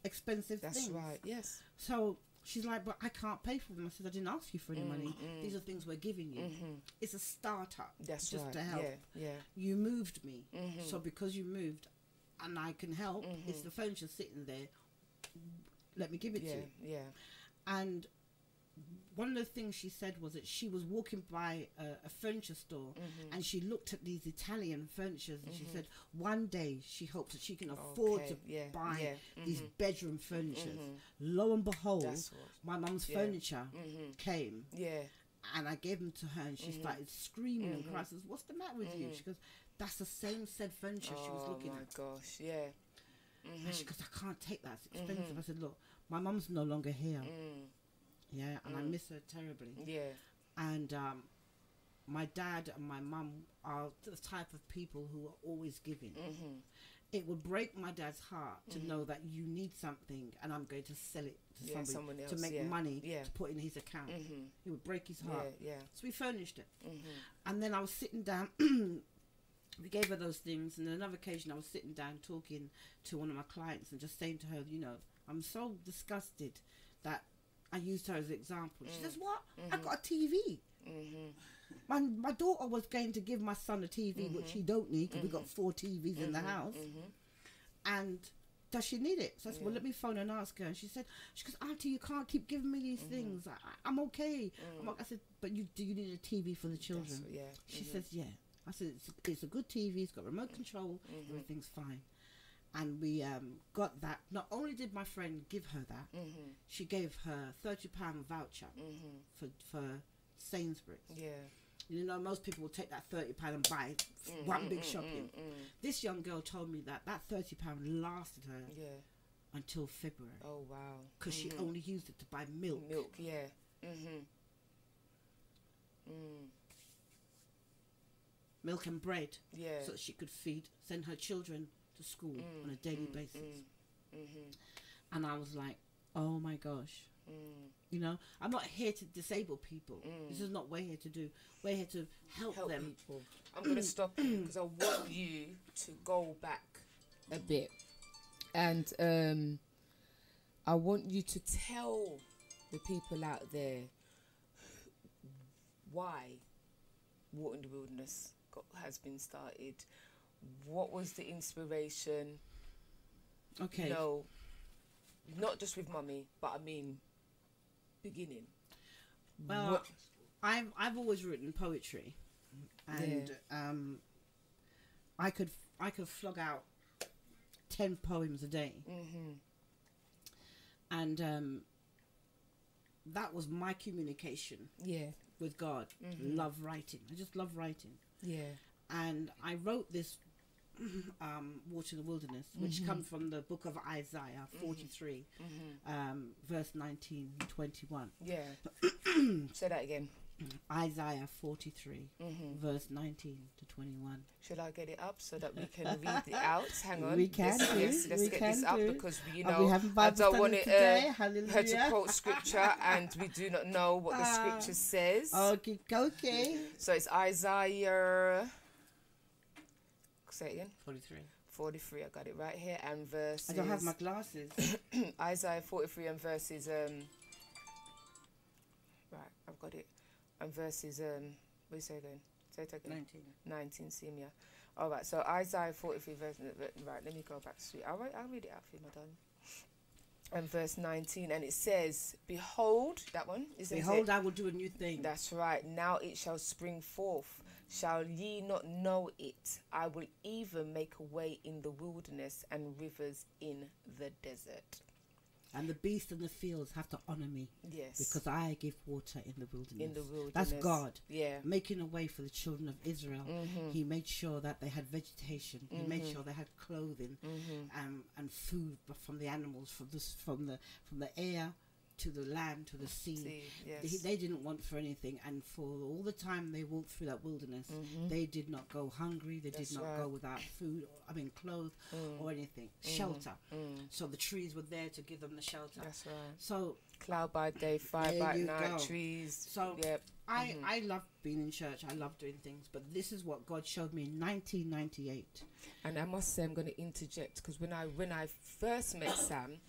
D: expensive things?
E: That's right, yes.
D: So she's like, but I can't pay for them. I said, I didn't ask you for any money. These are things we're giving you. It's a startup.
E: That's
D: just
E: right.
D: to help.
E: Yeah.
D: You moved me. So because you moved and I can help, it's the furniture sitting there. Let me give it to you.
E: Yeah.
D: And one of the things she said was that she was walking by a furniture store and she looked at these Italian furnitures and she said one day she hopes that she can afford to buy these bedroom furnitures. Lo and behold, my mum's furniture came.
E: Yeah.
D: And I gave them to her and she started screaming and crying. I says, what's the matter with you? She goes, that's the same said furniture she was looking at.
E: Oh my gosh, yeah.
D: And she goes, I can't take that, it's expensive. I said, look, my mum's no longer here. Yeah, and I miss her terribly.
E: Yeah.
D: And my dad and my mum are the type of people who are always giving. It would break my dad's heart to know that you need something and I'm going to sell it to somebody
E: else,
D: to make money to put in his account. It would break his heart. So we furnished it. And then I was sitting down. We gave her those things. And on another occasion, I was sitting down talking to one of my clients and just saying to her, you know, I'm so disgusted that I used her as an example. She says, what? I got a TV. My daughter was going to give my son a TV, which he don't need because we got 4 TVs in the house. And does she need it? So I said, well, let me phone and ask her. And she goes, Auntie, you can't keep giving me these things. I'm okay. I said, but do you need a TV for the children? She says, yeah. I said, it's a good TV. It's got remote control. Everything's fine. And we got that. Not only did my friend give her that, she gave her £30 voucher for Sainsbury's. Yeah. You know, most people will take that £30 and buy one big shopping. This young girl told me that £30 lasted her until February.
E: Oh, wow.
D: Because she only used it to buy milk. Milk and bread. So that she could send her children to school on a daily basis. And I was like, oh my gosh. You know, I'm not here to disable people. This is not what we're here to do. We're here to help them.
E: People. I'm going to stop you because I want you to go back a bit. And I want you to tell the people out there why Water in the Wilderness has been started. What was the inspiration?
D: Okay.
E: You know, not just with Mummy, but I mean, beginning.
D: Well, I've always written poetry, and I could flog out 10 poems a day, and that was my communication. With God. Love writing. I just love writing. And I wrote this Water in the Wilderness, which comes from the book of Isaiah 43, verse 19 and 21.
E: Say that again.
D: Isaiah 43, verse 19 to 21.
E: Should I get it up so that we can read it out? Hang on.
D: We can
E: Let's get this up because, you know,
D: we
E: I don't want her to quote scripture and we do not know what the scripture says.
D: Okay.
E: So it's Isaiah Say it again.
D: 43.
E: 43, I got it right here. And verses...
D: I don't have my glasses.
E: Isaiah 43 and verses... right, I've got it. And verses... what do you say again? Say it again.
D: 19.
E: 19, Simia. All right, so Isaiah 43 verse... Right, let me go back to it. I'll read it out for you, my darling. And verse 19, and it says, behold, that one, isn't it?
D: Behold, I will do a new thing.
E: That's right. Now it shall spring forth. Shall ye not know it? I will even make a way in the wilderness and rivers in the desert.
D: And the beasts in the fields have to honor me.
E: Yes.
D: Because I give water in the wilderness.
E: In the wilderness.
D: That's God.
E: Yeah.
D: Making a way for the children of Israel.
E: Mm-hmm.
D: He made sure that they had vegetation. He made sure they had clothing and food from the animals, from the air to the land to the sea.
E: Yes.
D: They didn't want for anything, and for all the time they walked through that wilderness, they did not go hungry. They did not go without food. Clothes or anything. Shelter. So the trees were there to give them the shelter.
E: That's right.
D: So
E: cloud by day, fire by night, trees.
D: So
E: yep.
D: I love being in church. I love doing things, but this is what God showed me in 1998.
E: And I must say, I'm going to interject, because when I first met Sam.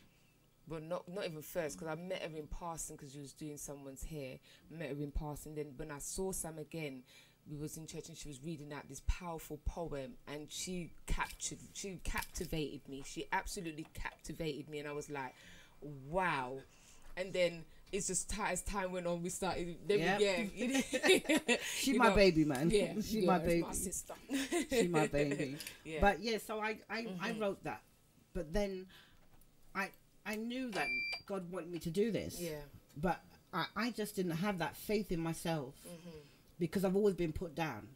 E: Well, not even first, because I met her in passing because she was doing someone's hair. Met her in passing. Then when I saw Sam again, we was in church and she was reading out this powerful poem, and she captivated me. She absolutely captivated me, and I was like, wow. And then it's just as time went on, we started.
D: She's my baby, man.
E: Yeah,
D: she's my baby.
E: My sister.
D: She's my baby.
E: Yeah.
D: But yeah, so I wrote that, but then I knew that God wanted me to do this.
E: Yeah.
D: But I just didn't have that faith in myself because I've always been put down.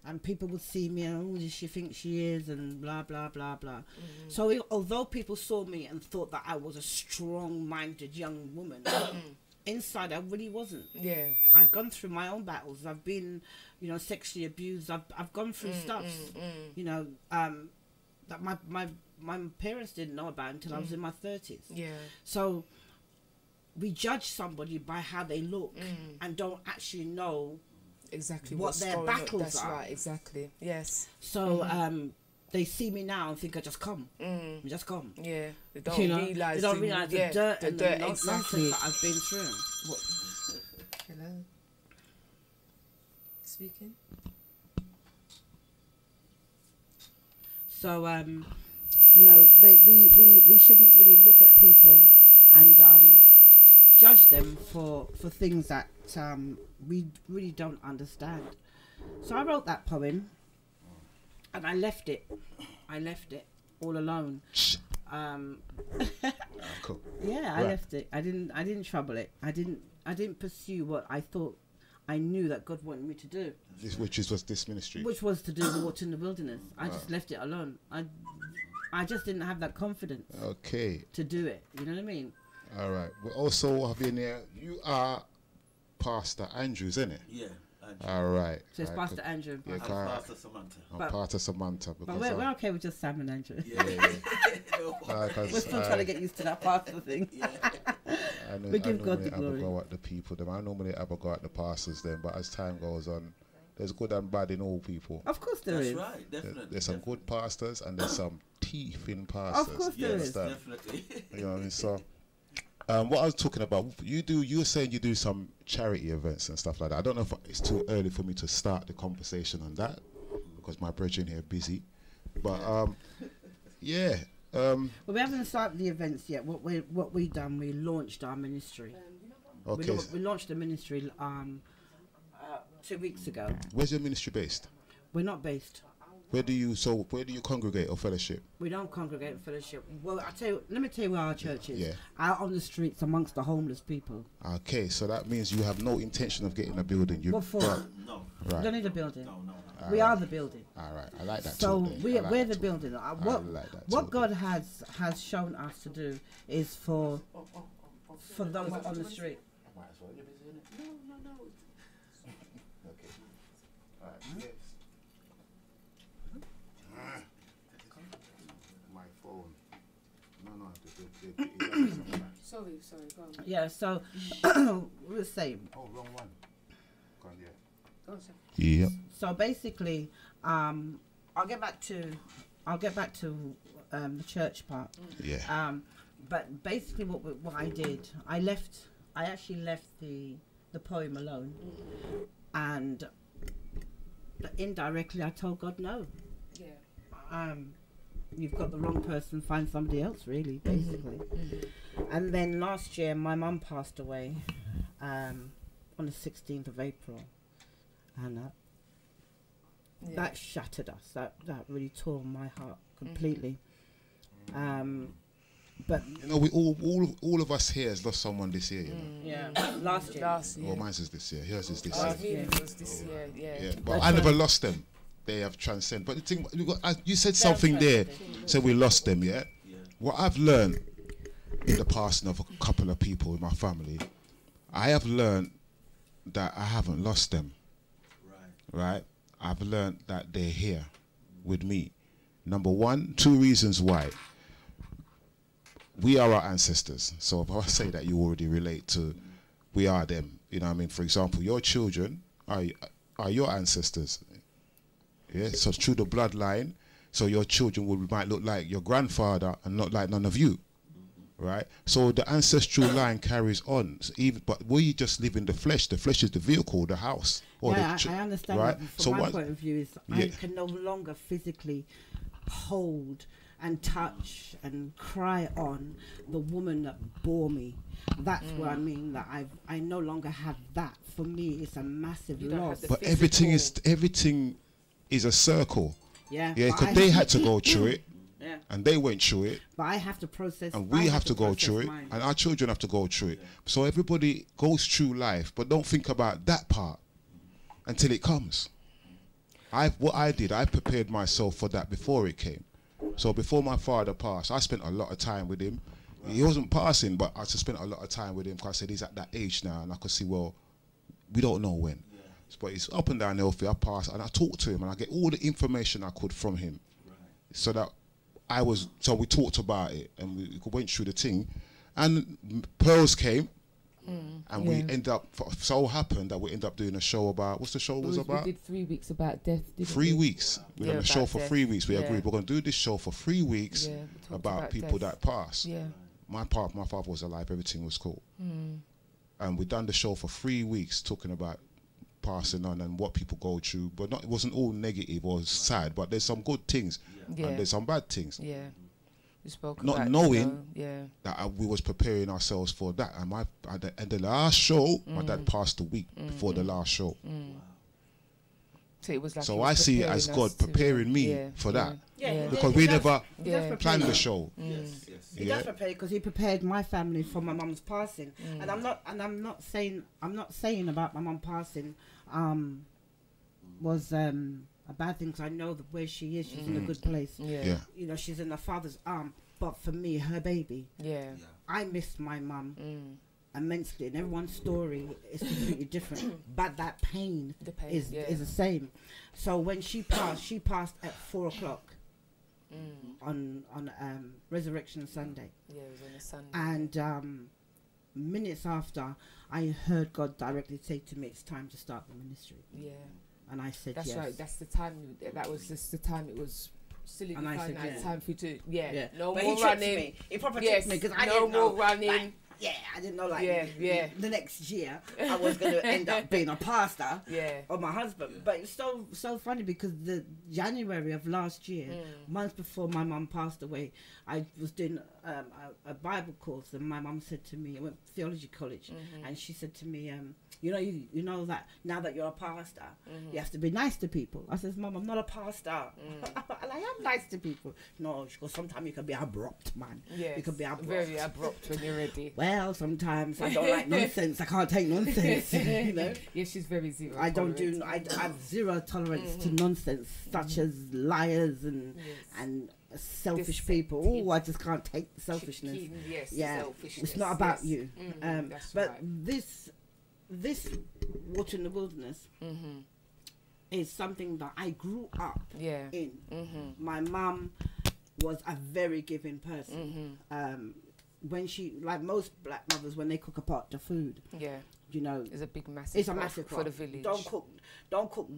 D: And people would see me and, oh, does she think she is, and blah, blah, blah, blah. So although people saw me and thought that I was a strong-minded young woman, inside I really wasn't.
E: Yeah.
D: I'd gone through my own battles. I've been, sexually abused. I've gone through stuff, that my parents didn't know about until I was in my 30s.
E: Yeah.
D: So we judge somebody by how they look and don't actually know
E: exactly
D: what their battles
E: That's
D: are.
E: right, exactly. Yes.
D: So they see me now and think I just come. Just come.
E: Yeah. They don't realise
D: the dirt and the nonsense
E: exactly.
D: that I've been through.
E: What? Hello. Speaking.
D: So we shouldn't really look at people and judge them for things that we really don't understand. So I wrote that poem and I left it all alone.
G: Cool.
D: Yeah, I left it. I didn't trouble it. I didn't pursue what I thought I knew that God wanted me to do.
G: Which was this ministry?
D: Which was to do water in the wilderness. I just left it alone. I just didn't have that confidence.
G: Okay.
D: To do it. You know what I mean?
G: All right. We also have in there. You are Pastor Andrews, isn't it?
C: Yeah. Andrew.
G: All right.
D: So it's Pastor Andrew and
G: Yeah,
C: Pastor Samantha.
G: I'm Pastor Samantha.
D: But we're okay with just Sam and Andrew.
C: Yeah.
D: We're still trying to get used to that pastor thing. We give God the glory.
G: I go at the people. I normally ever go at the pastors then, but as time goes on, there's good and bad in all people.
D: Of course there is.
C: That's right, definitely.
G: There's some good pastors and there's some thieving pastors.
D: Of course there is.
C: Definitely.
G: You know what I mean? So, what I was talking about, you were saying you do some charity events and stuff like that. I don't know if it's too early for me to start the conversation on that because my brethren here are busy. But,
D: well, we haven't started the events yet. What we done, we launched our ministry.
G: Okay.
D: We launched the ministry 2 weeks ago.
G: Where's your ministry based?
D: We're not based.
G: Where do you congregate or fellowship?
D: We don't congregate in fellowship. Well, let me tell you where our church is.
G: Yeah.
D: Out on the streets amongst the homeless people.
G: Okay, so that means you have no intention of getting a building.
D: What for?
C: No.
G: Right.
D: We don't need a building.
C: No.
D: We are the building.
G: All right, I like that.
D: So we're the
G: talk.
D: building. What God has shown us to do is for those on the street.
C: No.
G: Okay. All right. Yes. My phone. No.
E: Sorry, go on.
D: Yeah. So we were saying.
G: Oh, wrong one. Go on, yeah.
E: Go on, sir.
G: Yep.
D: So basically, I'll get back to the church part.
G: Yeah.
D: But basically, what I did, I actually left the poem alone, and indirectly I told God no.
E: Yeah.
D: You've got the wrong person. Find somebody else, really, basically. And then last year, my mum passed away on the 16th of April, and that shattered us. That really tore my heart completely. But
G: you know, we all of us here has lost someone this year. You know.
D: yeah, last year.
G: Well, mine's is this year. Yours is this
E: It
G: year.
E: was this year. Yeah.
G: Yeah, but I never lost them. They have transcended. But the thing, you said something there. So we lost them. Yeah. What I've learned in the passing of a couple of people in my family, I have learned that I haven't lost them. Right. I've learned that they're here with me. Number one, 2 reasons why. We are our ancestors. So if I say that, you already relate to, we are them. You know what I mean? For example, your children are your ancestors. Yeah. So through the bloodline, so your children might look like your grandfather and not like none of you. Right. So the ancestral line carries on. So but we just live in the flesh. The flesh is the vehicle, the house. Or
D: I understand.
G: Right.
D: From
G: So
D: my point of view is I can no longer physically hold and touch and cry on the woman that bore me. That's what I mean, that I no longer have that. For me, it's a massive loss.
G: But everything is a circle.
D: Yeah.
G: Yeah, because they had to go through it.
D: Yeah.
G: And they went through it.
D: But I have to process.
G: And we have to go through it. And our children have to go through it. So everybody goes through life, but don't think about that part until it comes. What I did, I prepared myself for that before it came. So before my father passed, I spent a lot of time with him. He wasn't passing, but I just spent a lot of time with him because I said he's at that age now, and I could see, well, we don't know when. But he's up and down healthy. I passed, and I talked to him, and I get all the information I could from him. So that so we talked about it, and we went through the thing, and Pearlz came, and we end up, so happened that we end up doing a show about, what's the show was about?
E: We did 3 weeks about death, didn't
G: 3
E: we?
G: weeks. We done a show for 3 weeks. We agreed we're going to do this show for 3 weeks about people that passed.
E: Yeah.
G: My father was alive, everything was cool. And we done the show for 3 weeks talking about passing on and what people go through, but it wasn't all negative or sad, but there's some good things and there's some bad things.
E: Yeah. We spoke
G: not
E: about,
G: knowing
E: that
G: we was preparing ourselves for that. And at the last show, my dad passed a week before the last show.
E: So it was like,
G: so I see it as God preparing me for that. Because we never planned the show.
D: He does prepare, because he prepared my family for my mum's passing. And I'm not saying about my mum passing was a bad thing, because I know that where she is, she's in a good place. You know, she's in her father's arm. But for me, her baby, I missed my mum immensely, and everyone's story is completely different. But that pain is the same. So when she passed at 4 o'clock on Resurrection Sunday. Yeah, it was on a Sunday. And minutes after, I heard God directly say to me, "It's time to start the ministry." Yeah. And I said,
E: that's
D: yes.
E: right. That's the time. That was just the time. It was solidified.
D: And I said,
E: it's time for you to no
D: but
E: more running.
D: He proper tricked me, because I
E: no
D: didn't know.
E: More running.
D: Like, I didn't know. The next year I was going to end up being a pastor. Of my husband. But it's so funny, because the January of last year, months before my mum passed away, I was doing a Bible course, and my mum said to me, I went to theology college, and she said to me, you know that now that you're a pastor, you have to be nice to people. I says, Mum, I'm not a pastor. And I am nice to people. No, she goes, sometimes you can be abrupt, man. You can be abrupt.
E: Very abrupt when you're ready.
D: Well, sometimes I don't like nonsense. I can't take nonsense. You know.
E: Yeah, she's very zero.
D: I have zero tolerance to nonsense, such as liars and selfish people. Oh, I just can't take the selfishness.
E: Selfishness.
D: It's not about you. But
E: right.
D: This Water in the Wilderness is something that I grew up in. My mum was a very giving person. When she, like most black mothers, when they cook a pot of food, you know,
E: It's a big massive.
D: it's a
E: crop
D: massive
E: for the
D: crop.
E: village.
D: Don't cook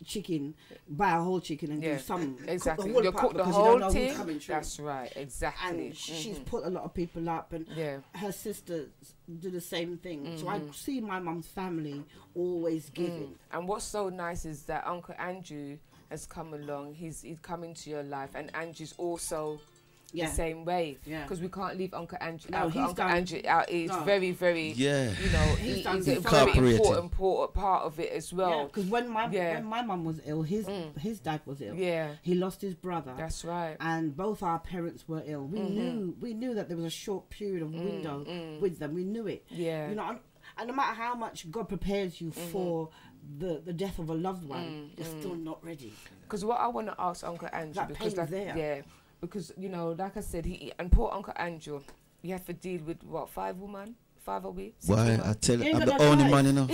D: chicken. Buy a whole chicken and do some.
E: Exactly.
D: Cook the
E: You
D: whole part
E: cook the
D: because
E: whole
D: you don't know
E: thing.
D: who's coming through.
E: That's right. Exactly.
D: And she's put a lot of people up, and her sisters do the same thing. So I see my mum's family always giving.
E: And what's so nice is that Uncle Andrew has come along. He's come into your life, and Andrew's also the same way.
D: Yeah.
E: Because we can't leave Uncle Andrew
D: No,
E: out.
D: he's
E: Uncle
D: done-
E: Andrew out. He's
D: No.
E: very, very.
B: Yeah.
E: You know,
D: He's
E: he's
D: done
E: a
D: so
E: very
B: Incorporated.
E: important part of it as well.
D: Because when my mum was ill, his dad was ill.
E: Yeah.
D: He lost his brother.
E: That's right.
D: And both our parents were ill. We knew that there was a short period of window with them. We knew it.
E: Yeah.
D: You know, and no matter how much God prepares you for the death of a loved one, you're still not ready.
E: Because what I want to ask Uncle Andrew,
D: That
E: because
D: pain's there.
E: yeah, because you know, like I said, and poor Uncle Andrew, you have to deal with what, 5 women? 5 are we? 6
B: Why
E: women?
B: I tell
D: You
B: you,
D: ain't
B: I'm
D: got
B: the
D: no
B: only
D: choice.
B: man, you know.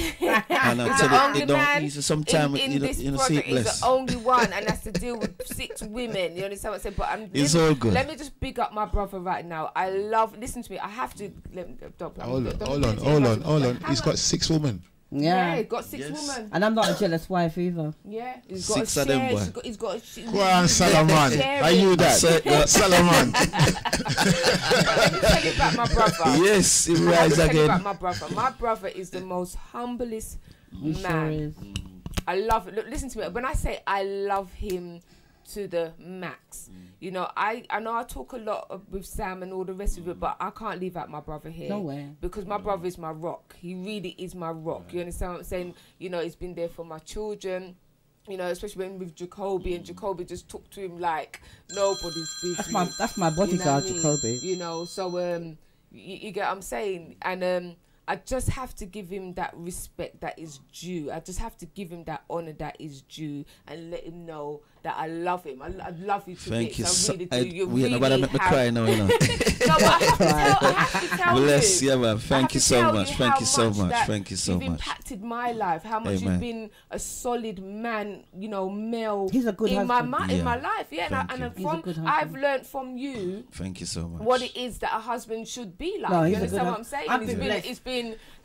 B: And I
E: He's
B: tell
E: the
B: you,
E: only
B: it don't
E: man
B: easy. Sometimes
E: in
B: you
E: this
B: know,
E: project. He's
B: sleepless.
E: the only one, and has to deal with 6 women. You understand what I'm saying? But
B: It's all good.
E: Let me just big up my brother right now. I love. Listen to me. I have to.
G: Hold on. He's got 6 women.
E: Yeah,
D: Yeah.
E: he got 6 women.
D: And I'm not a jealous wife either.
E: Yeah, he's got
B: 6
E: a
B: of them,
E: share.
B: boy.
E: He's got.
G: Go on, Salaman. Are you that? Salaman.
E: Let me tell you about my brother.
B: Yes, he
E: I have
B: rise
E: to tell you
B: again.
E: about my brother. My brother is the most humblest man. I love it. Look, listen to me. When I say I love him to the max, you know, I know I talk a lot with Sam and all the rest of it, but I can't leave out my brother here.
D: No way.
E: Because my brother is my rock. He really is my rock. You understand what I'm saying? You know, he's been there for my children. You know, especially when with Jacoby, and Jacoby just took to him like nobody's business.
D: That's my
E: You know
D: bodyguard,
E: what I mean?
D: Jacoby.
E: You know, so you get what I'm saying, and I just have to give him that respect that is due. I just have to give him that honor that is due, and let him know that I love him. I love you to
B: Thank you
E: bits.
B: so
E: I really do. You
B: we
E: really
B: nobody make me
E: have.
B: cry now, you know.
E: No, but I have to tell
B: Bless
E: you.
B: you, man.
E: I
B: Thank
E: have
B: you
E: to
B: so
E: tell
B: much.
E: you
B: Thank
E: how
B: you so much.
E: that
B: Thank you so
E: you've
B: much.
E: impacted my life. How much
B: Amen.
E: you've been a solid man, you know, male.
D: He's a good
E: in
D: husband.
E: in
B: Yeah.
E: my life. Yeah,
B: Thank
E: and
B: you.
D: He's a good
E: I've
D: husband.
E: learned from you
B: Thank you so much.
E: what it is that a husband should be like.
D: No,
E: You
D: he's a
E: understand
D: good
E: what I'm saying?
D: I've been blessed.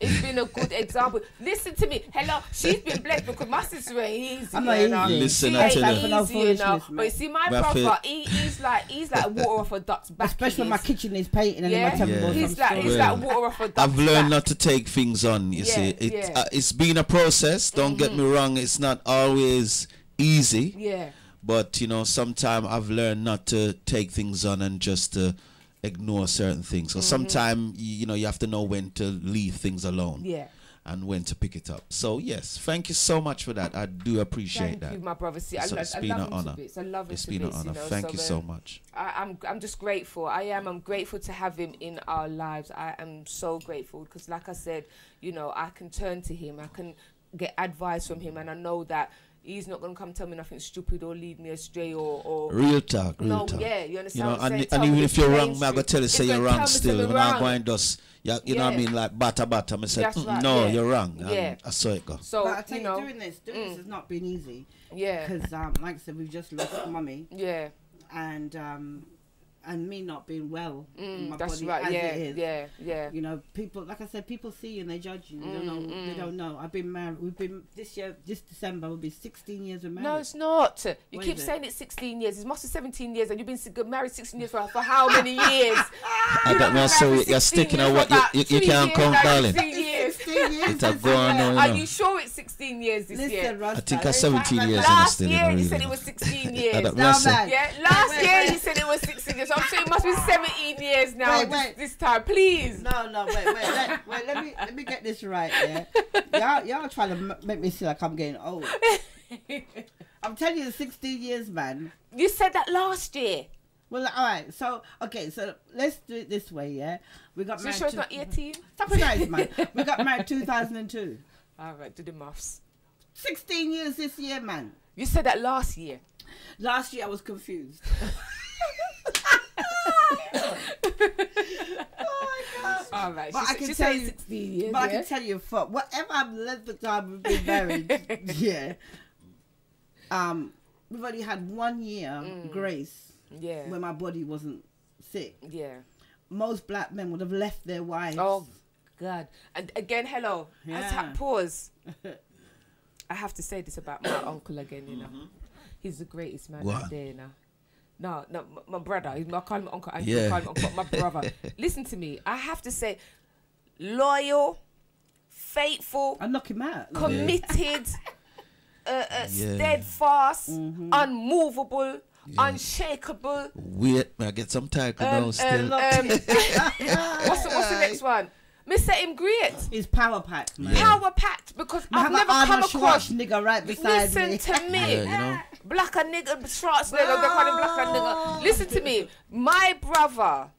E: It's been a good example. Listen to me. Hello, she's been blessed because my sister ain't easy.
D: I'm not
E: you know.
D: easy.
B: Listen,
E: She
B: I
E: ain't
B: tell
D: you. No
E: easy, you know.
D: foolishness,
E: But
D: man.
E: you see, my
B: But I
E: brother, he's like water off a duck's back.
D: Especially when my kitchen is painting and
E: Yeah.
D: then my
B: Yeah.
D: table
E: He's like water off a duck's
B: I've learned
E: back.
B: not to take things on. You see,
E: yeah.
B: It's been a process. Don't get me wrong. It's not always easy.
E: Yeah.
B: But you know, sometimes I've learned not to take things on and just to ignore certain things. So sometimes you know you have to know when to leave things alone.
E: Yeah.
B: And when to pick it up. So yes, thank you so much for that. I do appreciate
E: Thank you,
B: that.
E: my brother. See,
B: So
E: I
B: it's
E: love
B: been an
E: him to
B: honor.
E: bits. I love him
B: It's
E: to
B: been an
E: bits,
B: honor.
E: you know,
B: Thank you so much.
E: I'm just grateful. I'm grateful to have him in our lives. I am so grateful because, like I said, you know, I can turn to him. I can get advice from him, and I know that he's not going to come tell me nothing stupid or lead me astray or
B: Real talk, real
E: no,
B: talk.
E: yeah, you
B: You
E: understand
B: know,
E: what I'm saying?
B: and
E: Tell
B: even
E: me
B: if you're
E: the
B: wrong,
E: plain
B: I'm gonna
E: truth.
B: tell you say
E: He's
B: you're
E: gonna
B: wrong
E: tell me
B: still.
E: something
B: We're not
E: wrong.
B: going just you know what I mean, like batter. I said,
E: That's right,
B: no,
E: yeah.
B: you're wrong. And
E: Yeah.
B: I saw it go.
E: So,
D: But I tell
E: you
D: you,
E: know,
D: doing this has not been easy.
E: yeah,
D: Because, like I said, we've just lost mummy,
E: yeah,
D: and me not being well in my
E: that's
D: body
E: right,
D: as
E: yeah,
D: it is.
E: yeah.
D: You know, people, like I said, people see you and they judge you. They don't know. They don't know. I've been married. We've been this December will be 16 years of marriage.
E: No, it's not. You
D: What
E: keep
D: is it?
E: saying it's 16 years. It must be 17 years, and you've been married 16 years for how many years?
B: I don't know, so you're sticking on what you can't count, darling.
E: 16 years.
D: 16 years.
B: It's a
D: this
B: go on
D: year.
B: now,
E: Are
B: you know.
E: you sure it's 16 years this year?
D: Listen, Rasta,
B: I think I
D: it's
B: 17
D: like
B: years
D: that.
B: and
E: Last
B: still
E: year
B: in a
E: you
B: really
E: said it
B: good-
E: was 16
B: I
E: years.
B: don't
D: No,
B: know, so-
D: man.
E: Yeah, last
D: Wait,
E: year
D: wait.
E: you said it was 16 years. So I'm saying it must be 17 years now.
D: Wait.
E: This time, please.
D: No, wait. Let me get this right. Yeah, y'all trying to make me feel like I'm getting old. I'm telling you, 16 years, man.
E: You said that last year.
D: Well, all right. So let's do it this way. Yeah, we got
E: So you
D: married.
E: sure it's not 18?
D: Stop it, guys, man. We got married 2002.
E: All right, do the maths.
D: 16 years this year, man.
E: You said that last year.
D: Last year I was confused.
E: All right,
D: But I can
E: she
D: tell
E: said
D: you-
E: 16 years.
D: But I
E: yeah?
D: can tell you, for whatever I've length of time we've been married, yeah. We've only had 1 year grace
E: Yeah.
D: when my body wasn't sick.
E: Yeah.
D: Most black men would have left their wives.
E: Oh, God. And again, hello.
D: Yeah.
E: Pause. I have to say this about my uncle again, you know. He's the greatest man out there, you know. No, my brother. I call him uncle. I call him uncle, but my brother. Listen to me. I have to say, loyal, faithful.
D: I'll knock him out.
E: Committed, steadfast, unmovable, unshakable.
B: Wait, I get some tiger now still.
E: What's the next one? Mr. Him great.
D: He's power packed, man.
E: Power packed because I've never come across.
D: Nigga right beside
E: Listen
D: me.
E: to me.
B: Yeah, you know.
E: Black and nigga, Schwarzenegger, they call him black and nigga. Listen to me. My brother.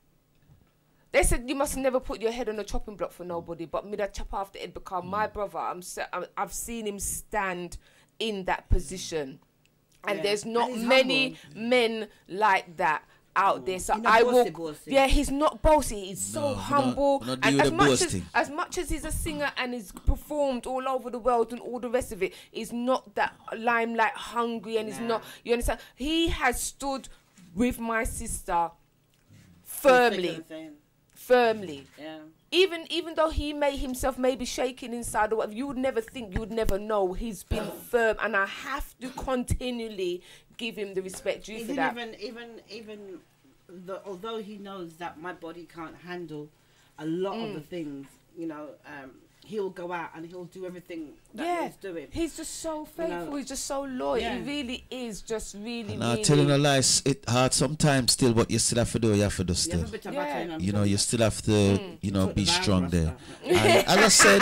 E: They said you must never put your head on a chopping block for nobody, but me that chop off the head because my brother, I've seen him stand in that position, and there's not many men like that out there. So I will.
D: Bossy.
E: Yeah, he's not bossy. He's so humble,
B: not
E: and
B: boasting.
E: as much as he's a singer and he's performed all over the world and all the rest of it, he's not that limelight hungry, and he's not. You understand? He has stood with my sister firmly.
D: Yeah.
E: Even though he made himself maybe shaking inside or whatever, you would never think, you would never know. He's been firm, and I have to continually give him the respect due for that.
D: Although he knows that my body can't handle a lot of the things, you know, he'll go out and he'll do everything that he's doing.
E: He's just so faithful.
D: You know,
E: he's just so loyal.
D: yeah.
E: He really is just really,
B: Now,
E: really.
B: telling a lie, it hard sometimes still, but you still have to do what you have to do still. You know, you still have to, you know, be strong there. And as I said,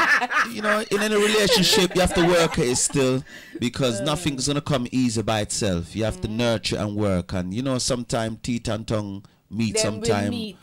B: you know, in any relationship, you have to work at it still, because nothing's going to come easy by itself. You have to nurture and work. And, you know, sometimes teeth and tongue meet sometime.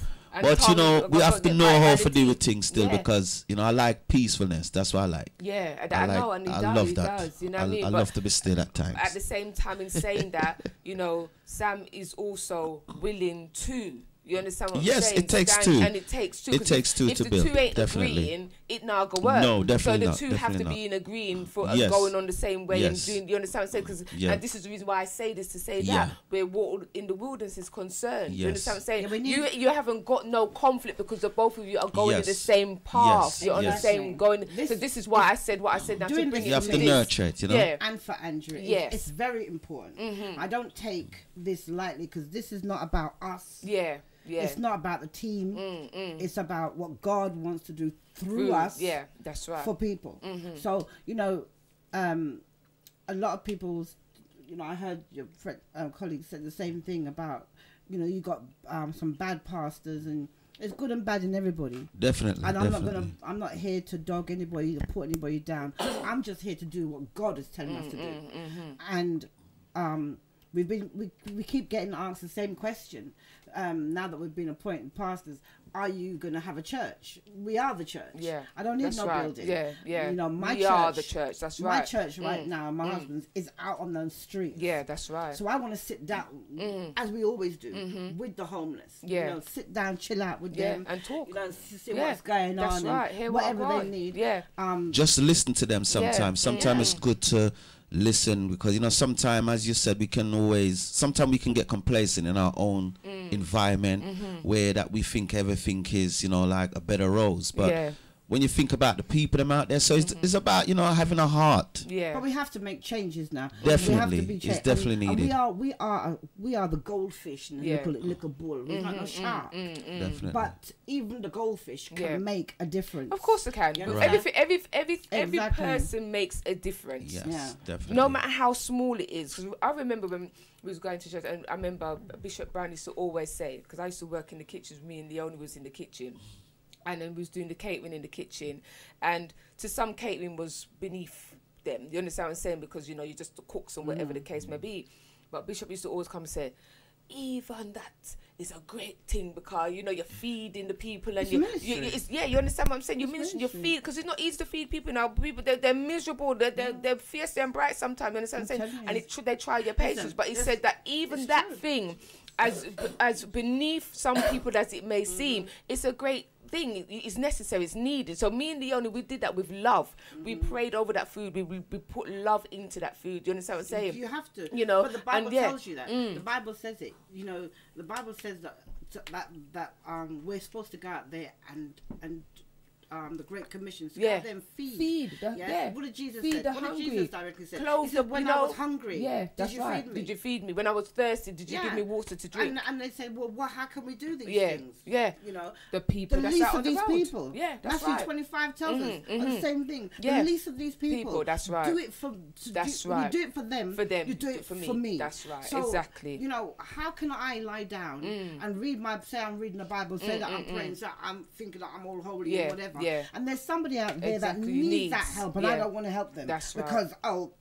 B: But, you know, we have to know how to deal with things still, because, you know, I like peacefulness. That's what I like.
E: Yeah, I know, and
B: I love that.
E: does, you know what I mean?
B: I love to be still at times.
E: At the same time, in saying that, you know, Sam is also willing to. You understand what I'm saying?
B: Yes, it takes two.
E: And it takes two.
B: It takes two to build.
E: If the two ain't
B: Definitely.
E: agreeing, it not go work.
B: No, definitely not.
E: So the two have to
B: Definitely
E: be in agreeing for
B: Yes.
E: going on the same way
B: Yes.
E: and doing. You understand what I'm saying? Because and this is the reason why I say this, to say that where walk in the wilderness is concerned. You understand what I'm saying? You haven't got no conflict because the both of you are going in the same path. You're on the same going. So this is why I said what I said. Now to bring
B: you have to nurture it, you know.
E: Yeah.
D: And for Andrew,
E: Yes.
D: it's very important. I don't take this lightly, because this is not about us.
E: Yeah.
D: It's not about the team. It's about what God wants to do through us.
E: Yeah, that's right.
D: For people. So, you know, a lot of people's, you know, I heard your friend, colleagues said the same thing about, you know, you got some bad pastors, and there's good and bad in everybody.
B: Definitely.
D: And I'm not here to dog anybody or put anybody down. I'm just here to do what God is telling us to do. And we keep getting asked the same question. Now that we've been appointed pastors, are you going to have a church? We are the church.
E: Yeah,
D: I don't need no building.
E: Yeah.
D: You know,
E: we are the church. That's right.
D: My church right now, my husband's, is out on the streets.
E: Yeah, that's right.
D: So I want to sit down, as we always do, with the homeless.
E: Yeah.
D: You know, sit down, chill out with them,
E: and talk.
D: You know, see what's going
E: that's
D: on.
E: Right.
D: And whatever they need.
E: Yeah.
B: Just listen to them sometimes. Sometimes it's good to listen, because, you know, sometimes, as you said, we can get complacent in our own environment where that we think everything is, you know, like a bed of rose. But when you think about the people them out there, so it's about, you know, having a heart.
E: Yeah.
D: But we have to make changes now.
B: Definitely.
D: We have to be
B: It's definitely needed.
D: We are the goldfish in a little bowl. We're not a shark.
B: Definitely.
D: But even the goldfish can make a difference.
E: Of course it can.
B: Right.
E: Every person makes a difference.
B: Yes, definitely.
E: No matter how small it is. 'Cause I remember when we was going to church, and I remember Bishop Brown used to always say, because I used to work in the kitchen, me and Leonie was in the kitchen, and then we was doing the catering in the kitchen, and to some catering was beneath them. You understand what I'm saying? Because, you know, you're just the cooks and whatever the case may be. But Bishop used to always come and say, even that is a great thing, because, you know, you're feeding the people, and you understand what I'm saying? You're ministering, you feed, because it's not easy to feed people now. People, they're miserable, they're fierce and bright sometimes. You understand what I'm saying? And they try your patience. But he said that even that thing, as beneath some people as it may seem, it's a great thing. It's necessary, it's needed. So me and Leonie, we did that with love. We prayed over that food, we put love into that food. You understand what I'm saying?
D: You have to,
E: you know.
D: But the Bible tells you that. The Bible says it. You know, the Bible says that we're supposed to go out there and the Great Commission. So
E: Yeah.
D: them feed.
E: Feed. Yeah.
D: What did Jesus
E: Feed
D: say?
E: the
D: What
E: hungry.
D: did Jesus directly say?
E: Clothe
D: He said,
E: the-
D: when
E: you
D: I
E: know,
D: was hungry,
E: Yeah, that's
D: did you
E: right.
D: feed me?
E: Did you feed me? When I was thirsty, did you give me water to drink?
D: And they say, well, how can we do these
E: Yeah,
D: things?
E: yeah.
D: You know,
E: The people
D: the
E: that's
D: least
E: out on
D: of
E: the
D: these
E: road.
D: people.
E: Yeah, that's
D: Matthew
E: right.
D: 25 tells us the same thing.
E: Yeah.
D: The least of these people.
E: That's right.
D: Do it for.
E: That's
D: when
E: right.
D: you do it for them.
E: For them,
D: You do it for me.
E: That's right.
D: So,
E: Exactly.
D: You know, how can I lie down and read say I'm reading the Bible, say that I'm praying, say I'm thinking that I'm all holy
E: Yeah,
D: or whatever.
E: yeah.
D: And there's somebody out there
E: Exactly,
D: that
E: needs,
D: needs that help, and I
E: yeah.
D: don't want to help them.
E: That's right.
D: Because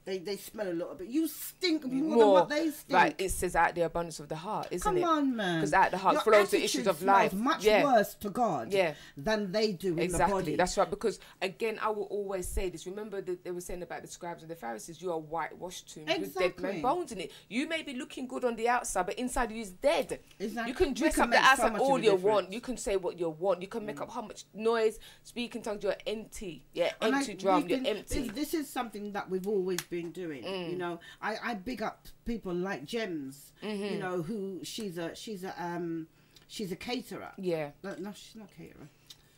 D: they smell a little bit. You stink more than
E: More.
D: what they stink.
E: Right, it says out the abundance of the heart, isn't
D: Come
E: it?
D: on, man.
E: Because out the heart
D: Your
E: flows the
D: attitude
E: issues of
D: smells
E: life.
D: much
E: Yeah.
D: worse to God
E: Yeah.
D: than they do in the
E: Exactly,
D: body.
E: that's right. Because again, I will always say this. Remember that they were saying about the scribes and the Pharisees, you are whitewashed tombs with dead
D: Exactly.
E: men bones in it. You may be looking good on the outside, but inside you is dead.
D: Exactly.
E: You can
D: We
E: dress
D: can
E: up the
D: make so
E: outside
D: much
E: all
D: of a
E: you
D: difference.
E: want. You can say what you want. You can make up how much noise, speak in tongues. You're empty. Yeah,
D: And
E: empty
D: we've
E: drum. You're
D: been-
E: empty.
D: This is something that we've always been doing. You know, I big up people like Gems. You know, who she's a caterer.
E: Yeah.
D: No, she's not a caterer.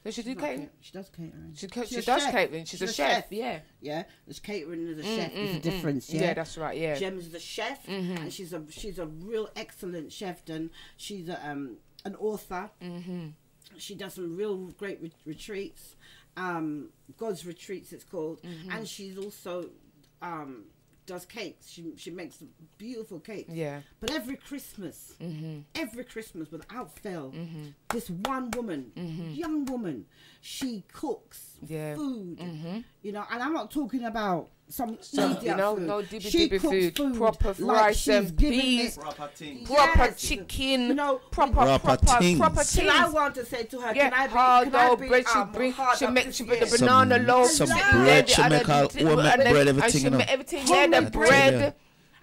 E: Does she do
D: Not
E: catering?
D: She does catering.
E: She
D: She's
E: does
D: a chef.
E: catering. She's a chef. Yeah.
D: Yeah. There's catering and there's a chef. There's a difference. Yeah.
E: Yeah, that's right. Yeah.
D: Gems is a chef, and she's a real excellent chef. And she's an author. She does some real great retreats, God's retreats it's called, and she's also does cakes. She makes beautiful cakes.
E: Yeah.
D: But every Christmas without fail, this one woman, young woman, she cooks
E: Yeah.
D: food. You know, and I'm not talking about some idiot
E: you know,
D: food.
E: no dibby
D: She
E: dibby
D: cooks
E: food, proper
D: like
E: rice
D: she's
E: and
D: giving
E: peas,
D: it-
C: Proper thing.
E: proper
D: Yes.
E: chicken,
D: You know,
E: proper
B: things.
D: Till I
E: things.
D: want to say to her,
E: Yeah,
D: can I
E: hard
D: be, can I
E: dough
D: be
E: bread. She
D: hard
E: make
D: up
E: the
D: this
E: banana
D: year?
E: loaf.
B: some
E: sit
B: bread,
E: there,
B: she
E: and
B: make
E: then-
B: all make
E: and then-
B: bread,
E: and
B: everything,
E: she
B: you know.
E: make everything.
D: Homemade
E: Yeah, the
D: bread.
E: bread.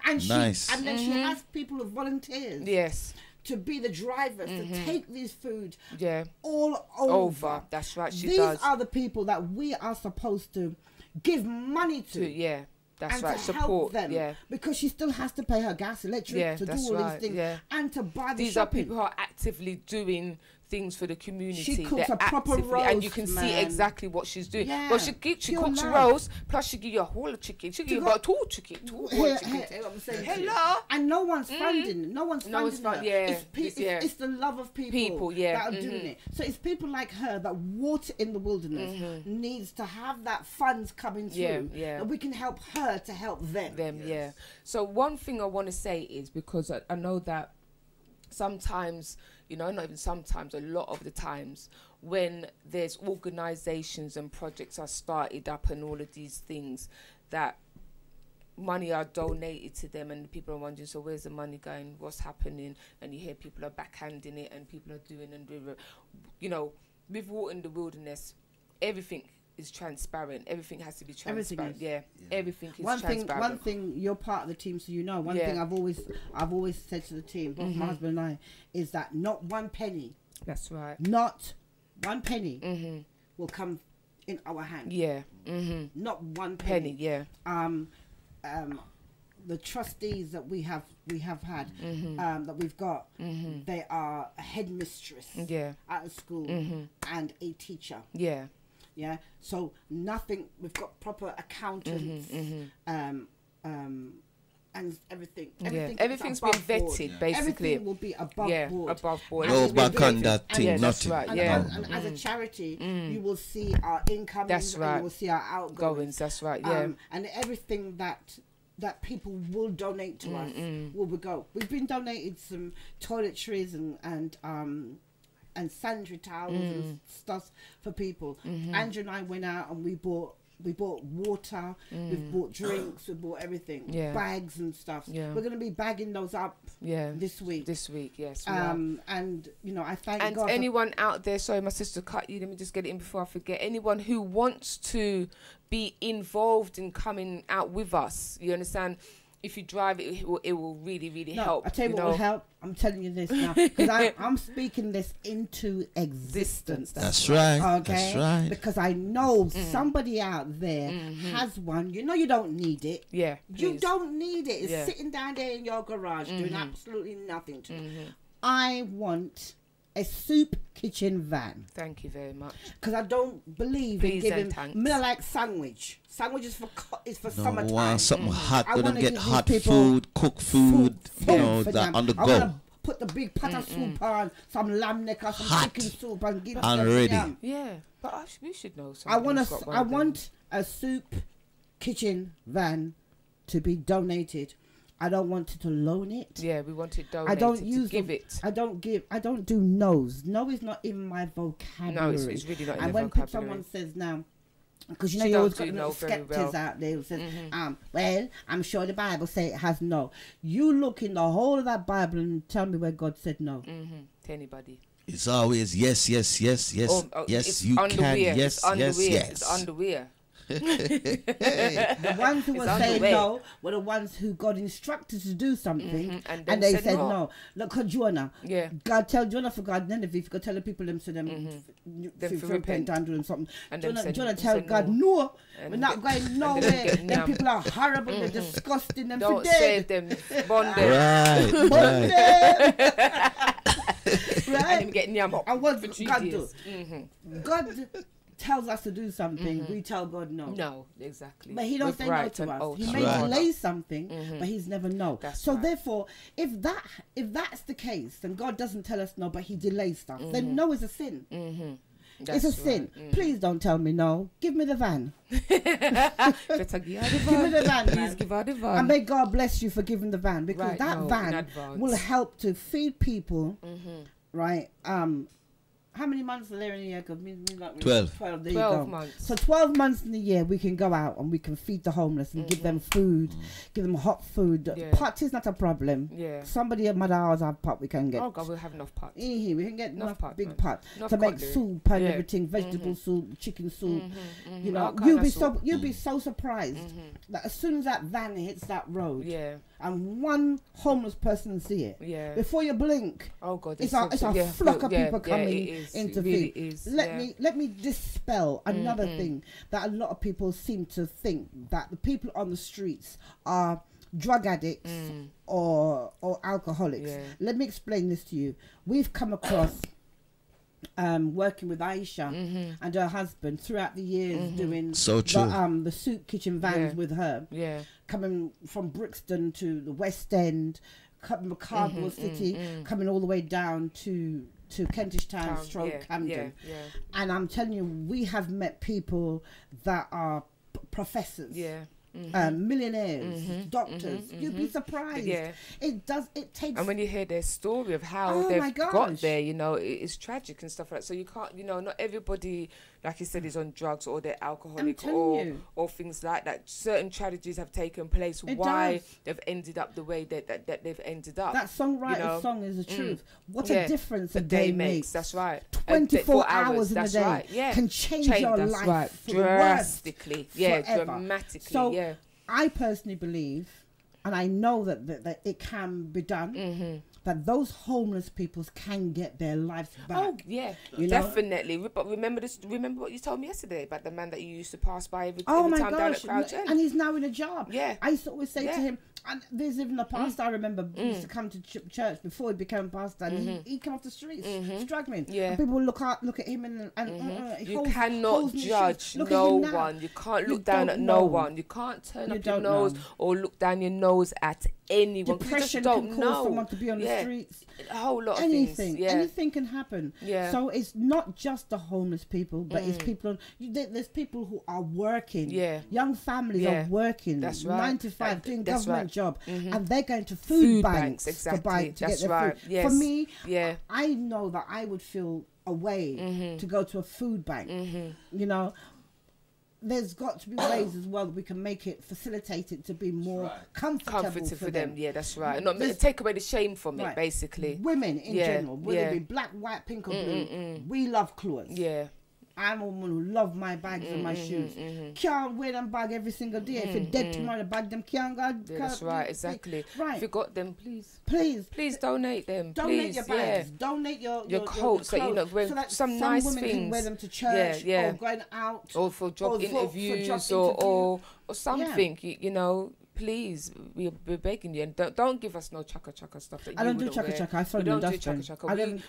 D: And she,
B: Nice.
D: and then she has people of volunteers
E: Yes.
D: to be the drivers to take these food
E: Yeah.
D: all
E: Over.
D: over.
E: That's right. She
D: These
E: does.
D: are the people that we are supposed to give money to.
E: Yeah. That's
D: and
E: right.
D: to
E: Support
D: help them,
E: Yeah.
D: because she still has to pay her gas, electric,
E: Yeah,
D: to do
E: that's
D: all
E: right,
D: these things,
E: yeah.
D: and to buy the
E: These
D: shopping.
E: are people who are actively doing things for the community.
D: She cooks
E: They're
D: a proper
E: actively, and you
D: roast,
E: can see
D: man.
E: exactly what she's doing.
D: Yeah,
E: Well, she
D: pure
E: cooks a
D: love.
E: roast, plus she give you a whole chicken. She give you
D: go-
E: about two chicken.
D: Here, I'm saying to you.
E: Hello.
D: And no one's funding. No one's
E: No one's
D: funding her.
E: yeah,
D: It's the love of people,
E: yeah,
D: that are doing it. So it's people like her that Water in the Wilderness needs to have that funds coming through.
E: Yeah, yeah.
D: And we can help her to help them.
E: Yeah. So one thing I want to say is, because I know that sometimes, you know, not even sometimes, a lot of the times, when there's organizations and projects are started up and all of these things, that money are donated to them and people are wondering, so where's the money going, what's happening? And you hear people are backhanding it and people are doing and doing. You know, with Water in the Wilderness, everything is transparent. Everything has to be transparent.
D: Everything is.
E: Everything is
D: One
E: transparent.
D: thing, you're part of the team, so you know. One
E: Yeah.
D: thing I've always said to the team, both my husband and I, is that not one penny,
E: That's right.
D: not one penny will come in our hand.
E: Yeah.
D: Not one
E: Penny. Yeah.
D: The trustees that we have had, that we've got, they are a headmistress
E: Yeah.
D: at a school and a teacher.
E: Yeah.
D: Yeah, so nothing. We've got proper accountants, and everything.
E: Everything's been vetted, basically.
D: Everything will be above board.
E: Above board.
B: No
D: And
B: back on that
D: and-
B: thing,
E: Yeah, that's
B: nothing.
E: right,
D: And,
E: yeah.
D: and as a charity, you will see our incomings
E: That's
D: and
E: right.
D: you will see our outgoings.
E: Goings, that's right, yeah.
D: And everything that people will donate to us will go. We've been donated some toiletries and sanitary towels and stuff for people. Andrew and I went out and we bought water, we've bought drinks, we bought everything,
E: Yeah.
D: bags and stuff.
E: Yeah.
D: We're going to be bagging those up
E: Yeah.
D: this week.
E: This week, yes. we are.
D: And you know, I thank
E: And
D: God.
E: anyone out there, sorry, my sister cut you. Let me just get it in before I forget. Anyone who wants to be involved in coming out with us, you understand? If you drive, it will really, really help.
D: I tell you what
E: know?
D: will help. I'm telling you this now because I'm speaking this into existence.
B: That's right.
D: Okay,
B: That's right.
D: because I know somebody out there has one. You know, you don't need it.
E: Yeah.
D: You
E: please.
D: don't need it. It's
E: Yeah.
D: sitting down there in your garage doing absolutely nothing to it. I want a soup kitchen van.
E: Thank you very much.
D: Because I don't believe in
E: Please
D: giving.
E: and thanks.
D: Me I like sandwich. Sandwich is for
B: No,
D: summertime.
B: want something hot.
D: I
B: Let them
D: wanna
B: get
D: give
B: hot
D: these people
B: food, cook food, you know,
D: for
B: that
D: them.
B: on the
D: I want to
B: go.
D: put the big pot of soup on, some lamb neck or some
B: Hot.
D: chicken soup and give
B: And
D: them
B: ready.
D: yam.
E: Yeah, but we should know.
D: I want
E: somebody's got one
D: I
E: of them.
D: want a soup kitchen van to be donated. I don't want to loan it.
E: Yeah, we want it donated.
D: I don't
E: to
D: use
E: give
D: them.
E: it.
D: I don't do no's. No is not in my vocabulary.
E: No, it's really not in
D: and
E: the
D: when
E: vocabulary.
D: someone says now, because you know
E: She
D: you always
E: don't
D: got
E: do
D: little
E: no very
D: skeptics
E: well.
D: out there who says, well, I'm sure the Bible say it has no. You look in the whole of that Bible and tell me where God said no.
E: To anybody.
B: It's always yes, yes, yes, yes, yes.
E: It's
B: You
E: underwear.
B: can, yes,
E: It's underwear.
B: yes, yes.
E: It's underwear.
D: The ones who were
E: It's
D: saying
E: underway.
D: no were the ones who God instructed to do something,
E: And
D: and
E: then
D: they
E: said
D: said
E: no.
D: no. Look at Jonah.
E: Yeah.
D: God tell Jonah for God Nineveh, if you could tell the people them so them
E: Them
D: if
E: for
D: repent
E: repent.
D: and doing something.
E: And them
D: Jonah
E: said-
D: tell
E: said
D: God
E: no.
D: no,
E: And
D: we're not
E: they-
D: going
E: and they
D: nowhere.
E: didn't get
D: Them
E: none.
D: people are horrible, they're disgusting, them for
E: Don't save
D: dead.
E: them. Bond them.
B: Right,
D: Burn
B: right.
D: them.
E: And
D: Right?
E: him getting yam up
D: And what
E: for 3
D: God
E: years.
D: do? God tells us to do something, we tell God no.
E: No, exactly.
D: But he don't
E: With
D: say no
E: right
D: to
E: and
D: us.
E: oath
D: He
E: and
D: may
B: Right.
D: delay something, but he's never no.
E: That's
D: so
E: right.
D: therefore, if that's the case, and God doesn't tell us no, but he delays stuff, then no is a sin.
E: That's
D: It's a sin. Please don't tell me no. Give me the van.
E: Better give her the
D: Give me
E: van.
D: the van.
E: Please
D: man.
E: give her the
D: And
E: van.
D: may God bless you for giving the van, because
E: Right
D: that
E: now, in
D: van
E: advance.
D: will help to feed people. Right. How many months are there in a year? 'Cause
B: 12.
D: 12. There
E: 12
D: you go.
E: months.
D: So 12 months in the year, we can go out and we can feed the homeless and give them food, give them hot food.
E: Yeah.
D: Pot is not a problem.
E: Yeah.
D: Somebody at Mother House have pot we can get.
E: Oh God, we'll have enough pots.
D: We can get enough
E: pot,
D: big
E: man.
D: pot
E: Enough
D: to make
E: cutlery.
D: soup and
E: Yeah.
D: everything, vegetable soup, chicken soup. You know,
E: All kind
D: you'll
E: of
D: be
E: soup.
D: you'll be so surprised that as soon as that van hits that road
E: Yeah.
D: and one homeless person see it,
E: Yeah.
D: before you blink,
E: Oh God,
D: it's a flock of people coming
E: it is.
D: into
E: It really
D: feed.
E: is.
D: Let me dispel another thing that a lot of people seem to think, that the people on the streets are drug addicts or alcoholics.
E: Yeah.
D: Let me explain this to you. We've come across working with Aisha and her husband throughout the years, doing
B: So true.
D: the soup kitchen vans with her,
E: Yeah.
D: coming from Brixton to the West End, coming from Cardboard City, coming all the way down to Kentish Town, stroke Camden.
E: Yeah.
D: And I'm telling you, we have met people that are professors,
E: Yeah.
D: millionaires, doctors. You'd be surprised.
E: Yeah.
D: It takes.
E: And when you hear their story of how
D: Oh, my
E: they've got
D: gosh.
E: there, you know, it's tragic and stuff like that. So you can't, you know, not everybody, like you said, is on drugs or they're alcoholic
D: telling you.
E: or things like that. Certain tragedies have taken place
D: It
E: why
D: does.
E: they've ended up the way that they've ended up.
D: that songwriter's
E: you know?
D: song is the truth. What
E: Yeah.
D: a difference a
E: A
D: day
E: day
D: makes.
E: That's right.
D: 24 hours in
E: that's
D: a day
E: right. Yeah.
D: can change your
E: that's
D: life
E: right.
D: for the worst,
E: Drastically. Yeah,
D: forever.
E: dramatically.
D: So
E: yeah.
D: I personally believe, and I know that it can be done, that those homeless people can get their lives back.
E: Oh yeah,
D: You know?
E: definitely. But remember this. Remember what you told me yesterday about the man that you used to pass by every
D: Oh my
E: time down
D: gosh!
E: at Crouch End.
D: And he's now in a job.
E: Yeah.
D: I used to always say to
E: Yeah.
D: him, and there's even a pastor I remember used to come to church before he became a pastor, and he came off the streets struggling.
E: Yeah.
D: And people would look at him and he
E: You
D: holds-
E: cannot
D: holds in his
E: judge
D: shoes. Look at
E: no
D: him now.
E: one. You can't
D: You
E: look down
D: don't
E: at no
D: know.
E: one. You can't turn
D: You
E: up your
D: don't
E: nose
D: know.
E: or look down your nose at anyone. 'cause you
D: Depression
E: just don't
D: can cause
E: know.
D: someone to be on the
E: Yeah.
D: streets.
E: A whole lot of
D: Anything,
E: things. Yeah.
D: anything can happen.
E: Yeah.
D: So it's not just the homeless people, but it's people. There's people who are working.
E: Yeah.
D: Young families
E: Yeah.
D: are working.
E: That's right.
D: 9 to 5, doing
E: That's
D: government
E: right.
D: job, and they're going to food banks to
E: exactly.
D: get
E: That's
D: their
E: right.
D: food.
E: Yes.
D: For me,
E: Yeah.
D: I know that I would feel a way to go to a food bank. You know. There's got to be ways as well that we can make it, facilitate it to be more comfortable
E: Comforting
D: for
E: them. Yeah, that's right. Not
D: There's-
E: take away the shame from
D: Right.
E: it, basically.
D: Women in
E: Yeah,
D: general, whether
E: yeah.
D: it be black, white, pink or blue, we love clothes.
E: Yeah.
D: I'm a woman who love my bags and my shoes. Can't wear them bag every single day. If you're dead tomorrow, the bag them can't go.
E: Yeah, that's right, exactly.
D: Right.
E: If you got them, please
D: Please
E: donate them.
D: donate
E: please,
D: your bags. Donate your
E: coats that, you know,
D: clothes,
E: wear
D: so that
E: some nice
D: women can
E: things.
D: wear them to church
E: Yeah.
D: or going out
E: Or for job
D: or for
E: interviews
D: job
E: or something. You know, please, we're begging you, and don't give us no chaka stuff that
D: I
E: you
D: don't do
E: wouldn't
D: chaka
E: wear.
D: chaka. I throw
E: We
D: them in
E: don't
D: the
E: do chaka
D: dustbin.
E: chaka.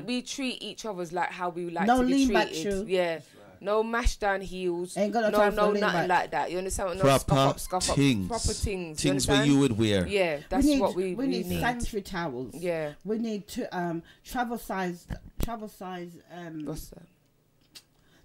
E: We treat each other's like how we like
D: No
E: to be
D: lean back
E: treated.
D: shoe.
E: Yeah. No mash down heels.
D: Ain't got no time for lean
E: nothing
D: back.
E: like that. You understand? No
B: Proper
E: scuff up.
B: things.
E: Proper things.
B: Things where you would wear.
E: Yeah, that's what we
D: need. Sanitary towels.
E: Yeah.
D: We need to travel size.
E: What's that?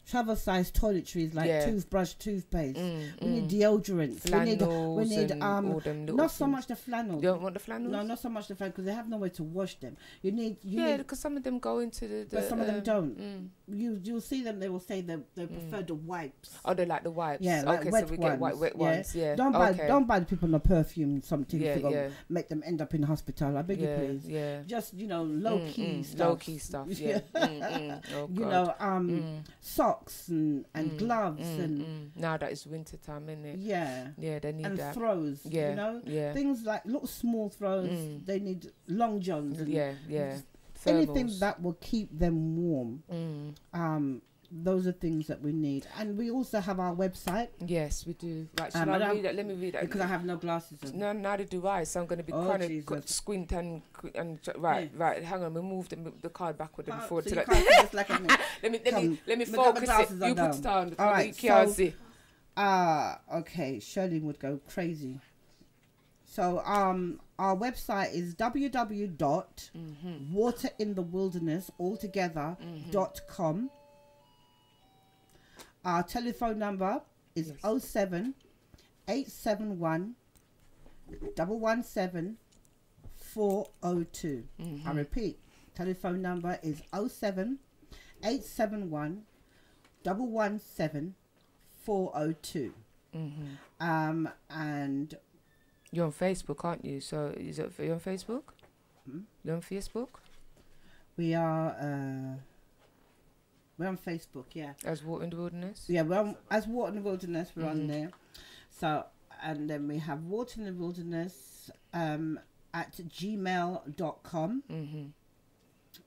D: Travel size toiletries like toothbrush, toothpaste. We need deodorants.
E: Flannels
D: we need
E: all them little
D: not so
E: things.
D: much the flannels.
E: You don't want the flannels?
D: No, not so much the flannels because they have nowhere to wash them. You need
E: because some of them go into the
D: but some of them don't. You'll see them. They will say they prefer the wipes.
E: Oh, they like the wipes.
D: Yeah, like
E: okay,
D: wet
E: so we
D: ones.
E: get wet ones. Yeah.
D: Don't buy the people no perfume something
E: Yeah,
D: to make them end up in hospital. I beg you, please.
E: Yeah.
D: Just low key stuff.
E: Low key stuff. Yeah. Oh,
D: you
E: God.
D: know, socks and gloves and
E: now that it's winter time, isn't it?
D: yeah,
E: they need
D: and
E: that.
D: throws.
E: Yeah,
D: things like little small throws. They need long johns. And anything
E: Thermals.
D: that will keep them warm. Those are things that we need, and we also have our website.
E: Yes, we do. Right, shall I read that? Let me read that
D: because I have no glasses on.
E: No, neither do I. So I'm going to be kind of squint and right. Hang on, we moved the card backward and forward.
D: So
E: to
D: you can't see this like a
E: let me focus it. You put it down.
D: All right,
E: you can't see.
D: Okay. Shirley would go crazy. So our website is www.waterinthewilderness.com. Our telephone number is 07 871 117 402. I repeat, telephone number is 07 871 117 402. And
E: you're on Facebook, aren't you? So is it you're on Facebook? You're on Facebook?
D: We're on Facebook, yeah.
E: As Water in the Wilderness?
D: Yeah, as Water in the Wilderness, we're on there. So, and then we have Water in the Wilderness at gmail.com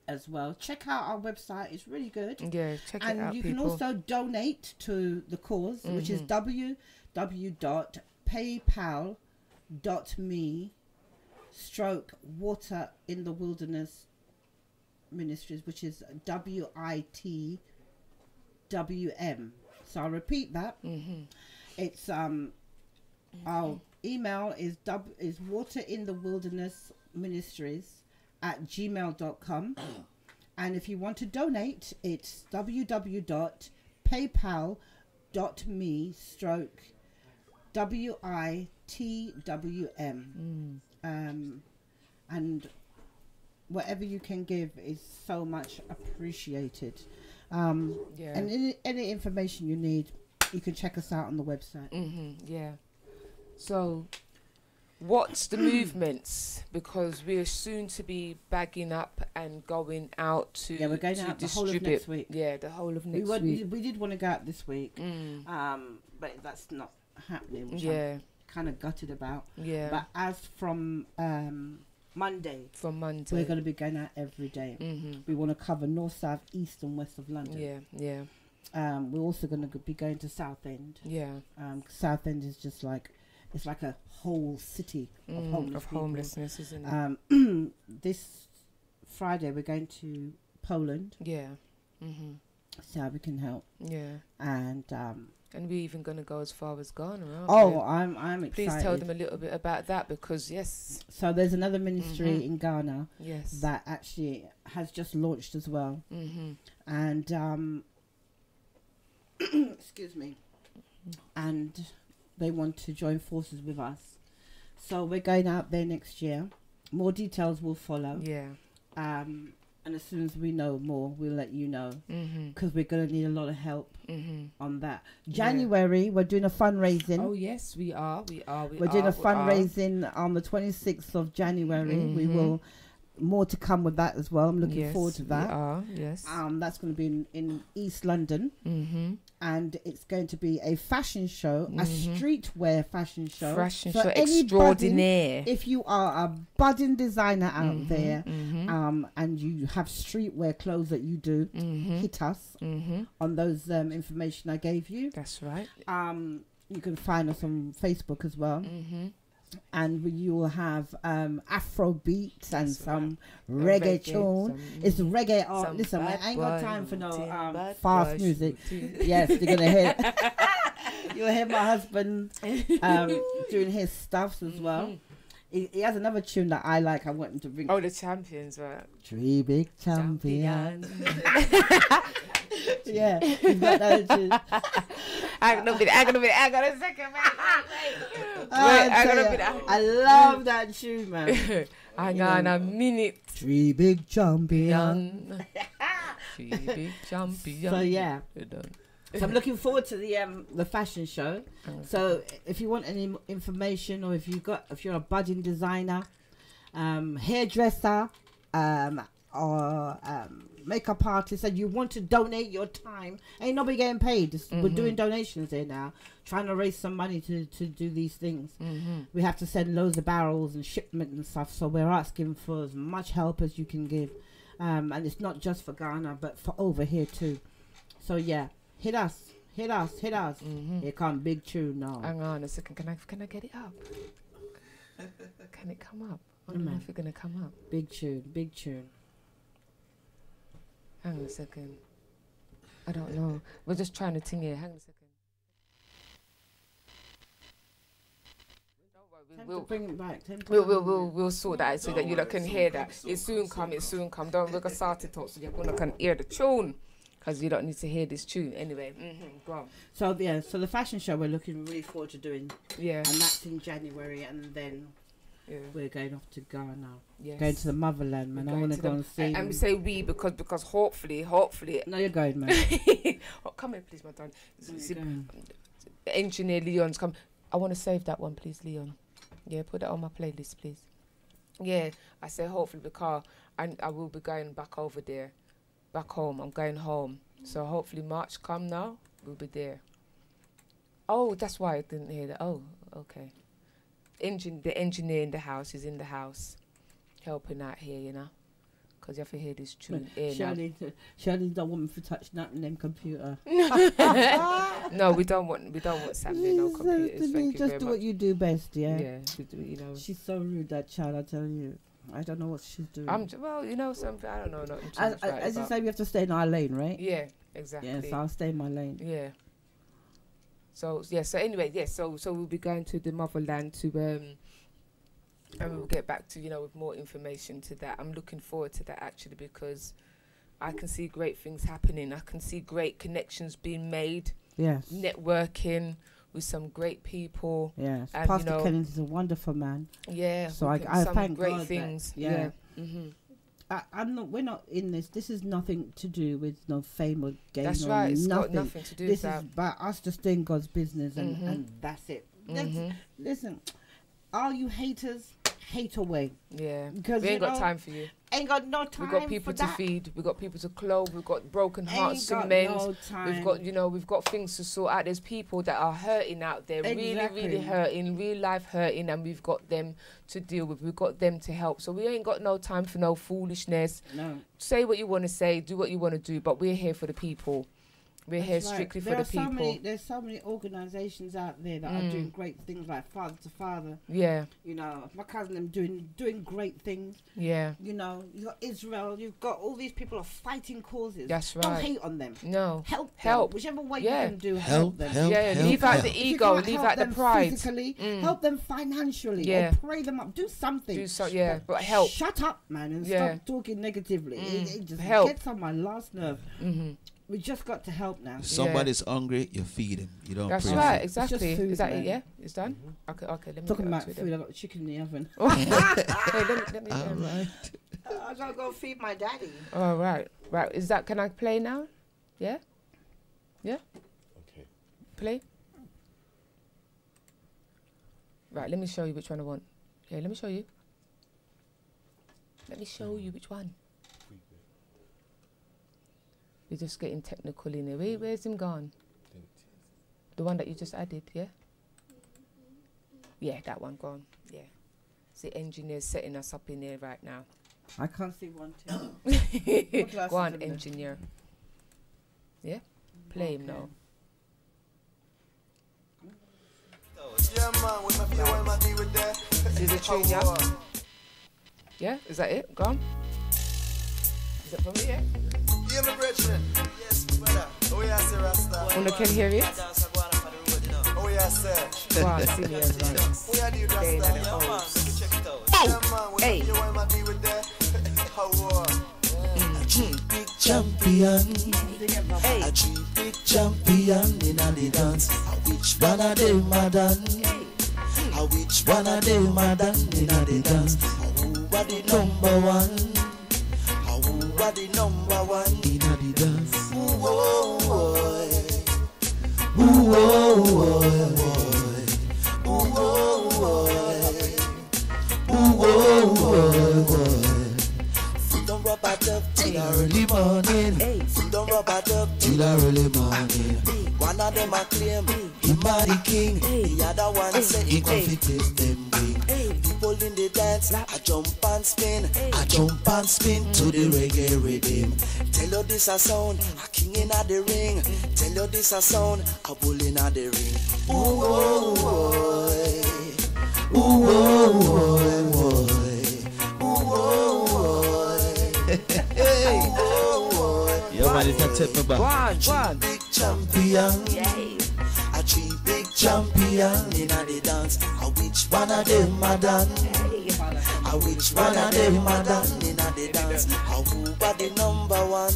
D: as well. Check out our website, it's really good.
E: Yeah, check it out,
D: and you can also donate to the cause, which is www.paypal.me/Water in the Wilderness Ministries, which is WITWM. So I'll repeat that. It's our email is waterinthewildernessministries@gmail.com. And if you want to donate, it's www.paypal.me/WITWM. And whatever you can give is so much appreciated. And any information you need, you can check us out on the website.
E: So what's the movements? Because we're soon to be bagging up and going out to
D: we're going out the whole of next week.
E: Yeah, the whole of next week.
D: We did want to go out this week, but that's not happening, which I'm kind of gutted about.
E: Yeah.
D: But as from Monday, we're going to be going out every day. We want to cover north, south, east and west of London. We're also going to be going to Southend. Southend is just like, it's like a whole city of
E: homelessness, isn't it?
D: This Friday we're going to Poland. See how we can help. And
E: we're even going to go as far as Ghana, aren't we?
D: I'm excited.
E: Please tell them a little bit about that, because
D: so there's another ministry in Ghana that actually has just launched as well. And excuse me. And they want to join forces with us. So we're going out there next year. More details will follow. And as soon as we know more, we'll let you know, because we're going to need a lot of help on that. January, we're doing a fundraising.
E: Oh, yes, we are.
D: We're doing a fundraising on the 26th of January. We will, more to come with that as well. I'm looking forward to that.
E: We are, yes.
D: That's going to be in East London. And it's going to be a fashion show, a streetwear fashion show.
E: Fashion show extraordinaire.
D: If you are a budding designer out there, and you have streetwear clothes that you do, hit us on those information I gave you.
E: That's right.
D: You can find us on Facebook as well. you will have Afro beats and some reggae tune. It's reggae art. Listen, man, I ain't got time for no fast music. Yes, you're gonna hear. You'll hear my husband doing his stuffs as well. He has another tune that I like. I want him to bring.
E: Oh, the champions, right?
D: Three big champions. Yeah, he's got that tune.
E: Hang on a second, man.
D: I love that tune, man.
E: Hang on a minute.
D: Three big champions.
E: Three big champions.
D: So yeah. So I'm looking forward to the fashion show. So if you want any information, or if you're a budding designer, hairdresser, or makeup artist, and you want to donate your time, ain't nobody getting paid. We're doing donations here now, trying to raise some money to do these things. We have to send loads of barrels and shipment and stuff, so we're asking for as much help as you can give, and it's not just for Ghana but for over here too. So yeah, hit us. Here come big tune now.
E: Hang on a second, can I get it up? Can it come up? I don't know if it's gonna come up.
D: Big tune.
E: Hang on a second. I don't know. We're just trying to ting here. Hang on a second.
D: We'll bring it back.
E: We'll sort that out so that you lot can hear that. It soon come. Don't look at started talk so you can hear the tune. Because you don't need to hear this tune. Anyway, go on.
D: So the fashion show we're looking really forward to doing.
E: Yeah.
D: And that's in January, and then we're going off to Ghana.
E: Yes.
D: Going to the motherland, man. I want to go and see.
E: And we say we because hopefully.
D: No, you're going, man.
E: Oh, come here, please, my darling. The engineer Leon's come. I want to save that one, please, Leon. Yeah, put that on my playlist, please. Yeah, I say hopefully because I will be going back over there. Back home. I'm going home. So hopefully March come now, we'll be there. Oh, that's why I didn't hear that. Oh, okay. The engineer in the house is in the house, helping out here, you know, because you have to hear this tune.
D: Shirley don't want me to touch nothing in computer.
E: No, we don't want Samuel no computers. Thank you
D: just
E: very
D: do
E: much.
D: what you do best, yeah.
E: Yeah, you know.
D: She's so rude, that child. I tell you. I don't know what she's doing.
E: Well, you know something. I don't know nothing.
D: As you say, we have to stay in our lane, right?
E: Yeah, exactly.
D: Yeah, so I'll stay in my lane.
E: Yeah. So anyway, so we'll be going to the motherland to and we'll get back to with more information to that. I'm looking forward to that actually because I can see great things happening. I can see great connections being made.
D: Yes.
E: Networking with some great people.
D: Yes. And Pastor Kenneth is a wonderful man.
E: Yeah.
D: So I thank
E: great
D: God
E: things.
D: That, yeah. I'm not. We're not in this. This is nothing to do with no fame or gain.
E: That's
D: or
E: right. It's
D: nothing.
E: got nothing to do
D: this
E: with that.
D: This is about us just doing God's business, and that's it. Listen, all you haters, hate away.
E: Yeah.
D: Because
E: we ain't got time for you.
D: Ain't got no time.
E: We've got people to feed. We've got people to clothe. We've got broken hearts to mend.
D: No time.
E: We've got things to sort out. There's people that are hurting out there, really hurting, real life hurting, and we've got them to deal with. We've got them to help. So we ain't got no time for no foolishness.
D: No.
E: Say what you want to say, do what you want to do, but we're here for the people. We're here strictly for the people.
D: There's so many organisations out there that are doing great things, like Father to Father.
E: Yeah.
D: My cousin them doing great things.
E: Yeah.
D: You've got Israel. You've got all these people are fighting causes.
E: That's right.
D: Don't hate on them.
E: No.
D: Help them. Whichever way you can do, help them.
E: Leave out the ego. Leave out the pride.
D: Physically, help them financially.
E: Yeah.
D: Or pray them up. Do something.
E: But help.
D: Shut up, man, and stop talking negatively. It just
E: help.
D: gets on my last nerve. We just got to help now.
B: If somebody's hungry, you feed him. You don't.
E: That's right, exactly. Is that it? Yeah, it's done. Okay. Let me
D: talking about food. I got chicken in the oven.
E: Let me.
B: All right.
D: I gotta go feed my daddy.
E: All right. Is that? Can I play now? Yeah. Yeah.
G: Okay.
E: Play. Right. Let me show you which one I want. Yeah. Let me show you. Let me show you which one. We're just getting technical in here. Where's him gone? The one that you just added, yeah? Yeah, that one gone. Yeah. It's the engineer's setting us up in here right now.
D: I can't see one, two.
E: Go on, engineer. Yeah? Play him now.
F: Yeah, man, with my feel my deal with that.
E: This is a tune, yeah? Yeah, is that it? Gone? Is that from me, yeah?
F: Yeah, my brethren. Yes, brother. Oh, yeah, sir, Rasta.
E: Una can hear it?
F: Oh, yeah, sir.
E: Go on, sing it as well.
F: Oh, yeah, dude,
E: Staying
F: Rasta.
E: at the house.
F: Yeah, man, with
E: Hey.
F: my feel my deal with that. How
A: Big champion,
E: Hey.
A: a three big champion in a the dance. Which one of them a done? Which one of them a done in a the dance? Who are the number one? Who are the number one in a the dance? Ooh, oh, boy. Ooh, oh, boy. Ooh, oh, boy. Ooh, oh, boy. Don't rub it up till early morning. Don't rub it up till early morning. One of them a claim he the king. The other one say he conflict them big. People in the dance, I jump and spin. I jump and spin to the reggae rhythm. Tell you this a sound, a king in the ring. Tell you this a sound, a bull in the ring. Ooh, oh, boy. Ooh, oh, boy. Ooh, oh, hey,
B: Yo, man, it's a tip me back.
E: One.
A: big champion,
E: Yay.
A: a three big champion in a the dance. Which one of them a done? Which one of them a done in a the dance? Who are the number one?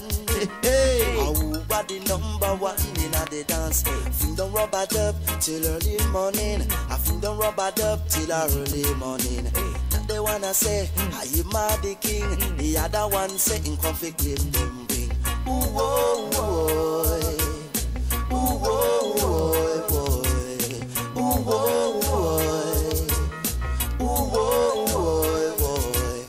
A: Who are the number one in a the dance? Fing don't rub it up till early morning. I fing don't rub it up till early morning. They wanna say, I am the king. The other one say, in conflict with them bring. Ooh, oh, boy. Ooh, oh, boy. Ooh, oh, boy. Ooh, oh, boy.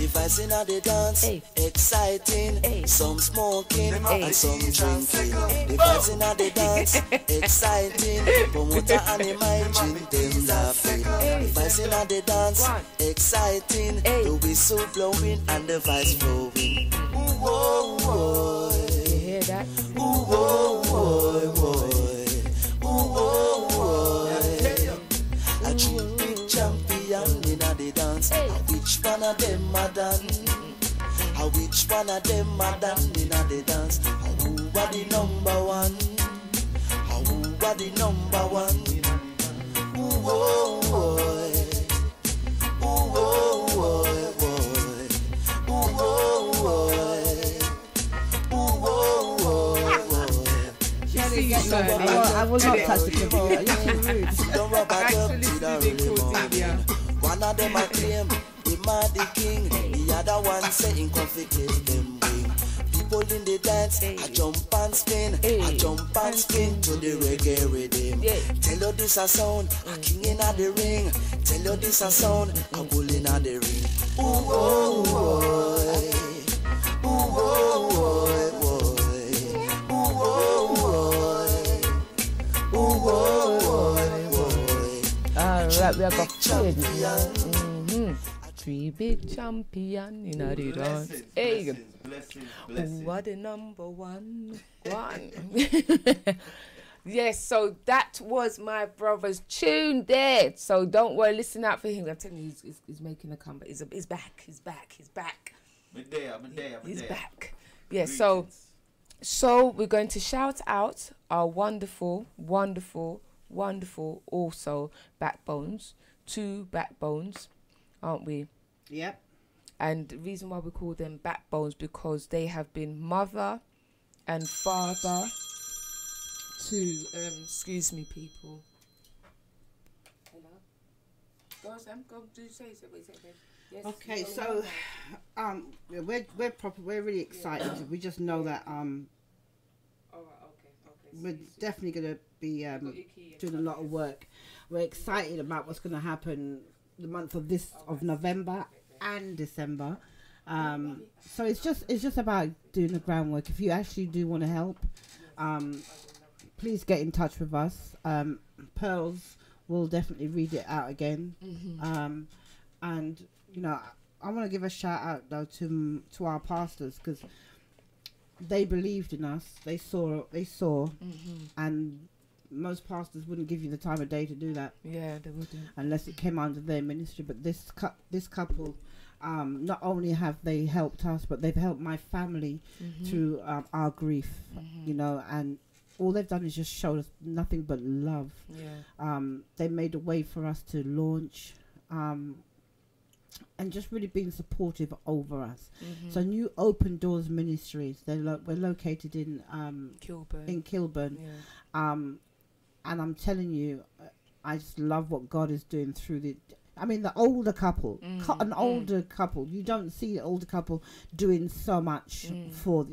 A: If I sing at the dance, exciting. Some smoking and some drinking. If I sing at the dance, exciting. Promoter and the mind drink them laughing. If I sing at the dance, exciting. The whistle blowing and the vibes flowing. Ooh, oh, boy.
E: You hear that?
A: Ooh, oh, boy, boy. Ooh, oh, boy. A three big champion in a the dance. Which one of them a done? Which one of them a done in a the dance? Who are the number one? Who are the number one? Ooh, oh, boy. Ooh, oh, boy, boy. Ooh, oh, boy. Ooh, oh, boy.
D: I will not touch the computer. You're too rude.
A: Don't rub it up
E: Actually,
A: till the
E: Stevie
A: early
E: called
A: morning.
E: Delia.
A: One of them a claim he the king. The other one say in conflict with them bring. People in the dance, I jump and spin. I jump and spin to the reggae rhythm. Tell you this a sound, a king in the ring. Tell you this a sound, a bull in the ring. Ooh, oh, boy. Ooh, oh, boy, boy. Ooh, oh, boy. Ooh, oh, boy.
E: Alright, we are got
A: Champion.
E: three big champion in a the dance. Hey. Who are the number one? Yes, so that was my brother's tune there. So don't worry, listen out for him. I'm telling you, he's making a comeback. He's back. He's back. He's back. Yeah, so we're going to shout out our wonderful also backbones. 2 backbones, aren't we?
D: Yep.
E: And the reason why we call them backbones because they have been mother and father to excuse me, people. Hello. Go Sam, go do say something. Yes.
D: Okay, so we're really excited. We just know that
E: All right, okay.
D: we're definitely gonna be doing a lot of work. We're excited about what's gonna happen the month of November and December. So it's just about doing the groundwork. If you actually do want to help, please get in touch with us. Pearlz will definitely read it out again. And you know, I want to give a shout out though to our pastors, because they believed in us. They saw, and most pastors wouldn't give you the time of day to do that.
E: Yeah, they wouldn't.
D: Unless it came under their ministry. But this couple, not only have they helped us, but they've helped my family through our grief, you know, and all they've done is just show us nothing but love.
E: Yeah.
D: They made a way for us to launch, and just really being supportive over us. So New Open Doors Ministries, we're located in Kilburn.
E: Yeah.
D: And I'm telling you, I just love what God is doing through the older couple, an older couple. You don't see the older couple doing so much for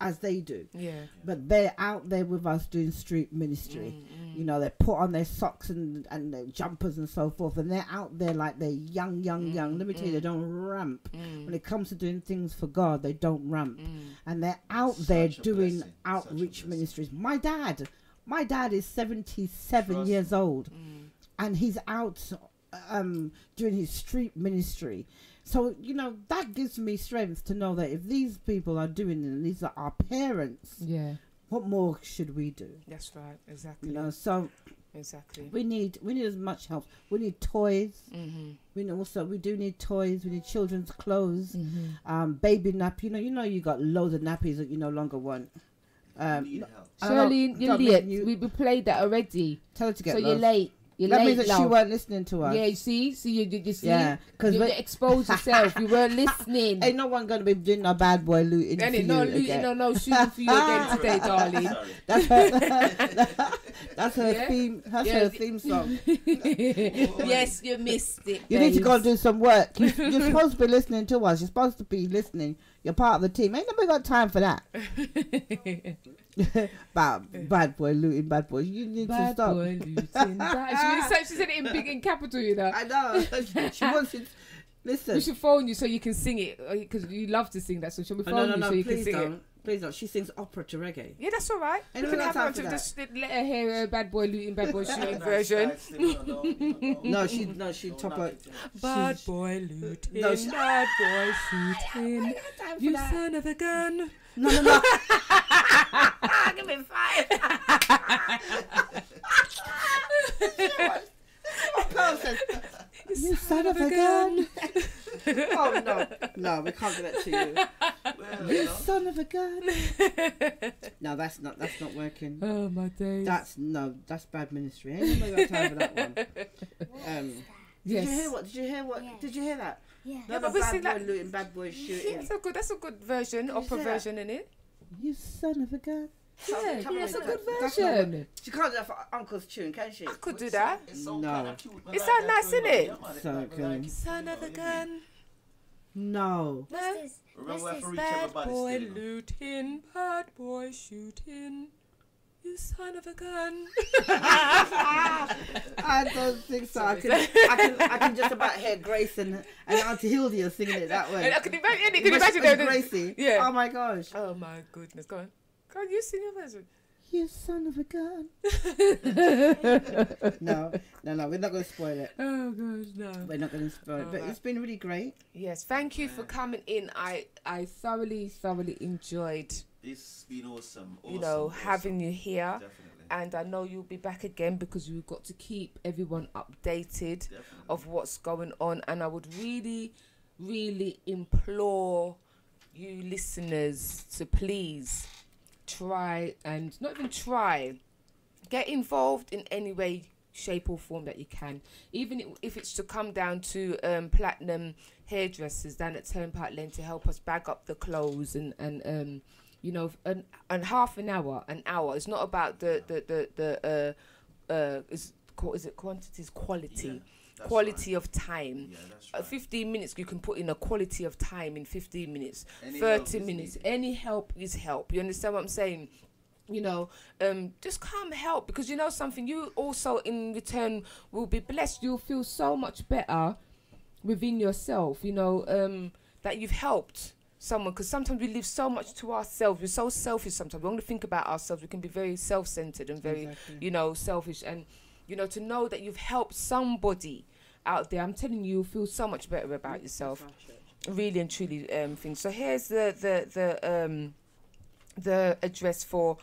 D: as they do.
E: Yeah.
D: But they're out there with us doing street ministry. You know, they put on their socks and their jumpers and so forth, and they're out there like they're young. Let me tell you, they don't ramp. When it comes to doing things for God, they don't ramp. And they're out there doing outreach ministries. My dad is 77 years old, and he's out doing his street ministry. So, you know, that gives me strength to know that if these people are doing it, and these are our parents, what more should we do?
E: That's right, exactly.
D: You know, so
E: exactly.
D: we need as much help. We need toys. We do need toys. We need children's clothes, baby nap. You know, you got loads of nappies that you no longer want.
H: Shirley, you're late. We played that already.
D: Tell her to get
H: so
D: low.
H: You're late.
D: That means that she weren't listening to us.
H: Yeah, you see? You see?
D: Yeah, because
H: you exposed yourself. You weren't listening.
D: Ain't no one going to be doing no bad boy looting for you again.
H: No shooting for you again today, darling.
D: That's her theme. That's her theme song.
H: Yes, you missed it.
D: You need to go and do some work. You're supposed to be listening to us. You're supposed to be listening. You're part of the team. Ain't nobody got time for that. Bad boy looting, bad boy. You need to stop.
H: Bad boy looting. She said it in capital, you know.
D: I know. She wants you. Listen.
E: We should phone you so you can sing it because you love to sing that. So shall we phone you so you can sing it?
D: Please don't. She sings opera to reggae.
E: Yeah, that's all right.
D: We
E: can have her to just let her hear a bad boy looting, bad boy shooting version.
D: She top up.
E: Bad boy looting, bad boy shooting. You son of a gun.
D: No.
E: Give me 5.
D: You son of a gun. Oh no, we can't do that to you. You son of a gun. No, that's not working.
E: Oh my days.
D: That's bad ministry. Ain't nobody got time for that one.
E: Yes.
D: Did you hear what?
E: Yeah.
D: Did you hear that?
E: Yeah.
D: No, but bad boy looting, bad boy shooting.
E: Yeah, that's a good version, opera version, isn't it?
D: You son of a gun.
E: Yeah, that's a good version.
D: She can't do that for Uncle's tune, can she?
E: I could do that.
D: No.
E: It sounds nice, isn't it?
D: So good.
E: Son of a gun.
D: No.
E: This is bad boy looting, bad boy shooting. You son of a gun.
D: I don't think so. I can just about hear Grace and Auntie Hildy singing it that way.
E: I can imagine
D: Gracie.
E: Yeah.
D: Oh my gosh.
E: Oh my goodness. Go on. Go on, you sing your version.
D: You son of a gun. No, we're not going to spoil it.
E: Oh gosh, no.
D: We're not going to spoil it. But it's been really great.
E: Yes, thank you for coming in. I thoroughly enjoyed.
C: It's been awesome.
E: You know, having you here.
C: Definitely.
E: And I know you'll be back again because we've got to keep everyone updated of what's going on. And I would really, really implore you listeners to please try and not even try, get involved in any way, shape or form that you can. Even if it's to come down to Platinum Hairdressers down at Turnpike Lane to help us bag up the clothes and you know, and half an hour. It's not about the is it quantities, quality.
C: Yeah,
E: quality of time.
C: Yeah, that's right.
E: 15 minutes you can put in a quality of time in 15 minutes.
C: Any
E: 30 minutes. Any help is help. You understand what I'm saying? You know, just come help, because you know something, you also in return will be blessed. You'll feel so much better within yourself, you know, that you've helped someone, because sometimes we live so much to ourselves. We're so selfish sometimes. We only think about ourselves. We can be very self-centered and very, you know, selfish. And, you know, to know that you've helped somebody out there, I'm telling you, you'll feel so much better about yourself. Really and truly things. So here's the the address for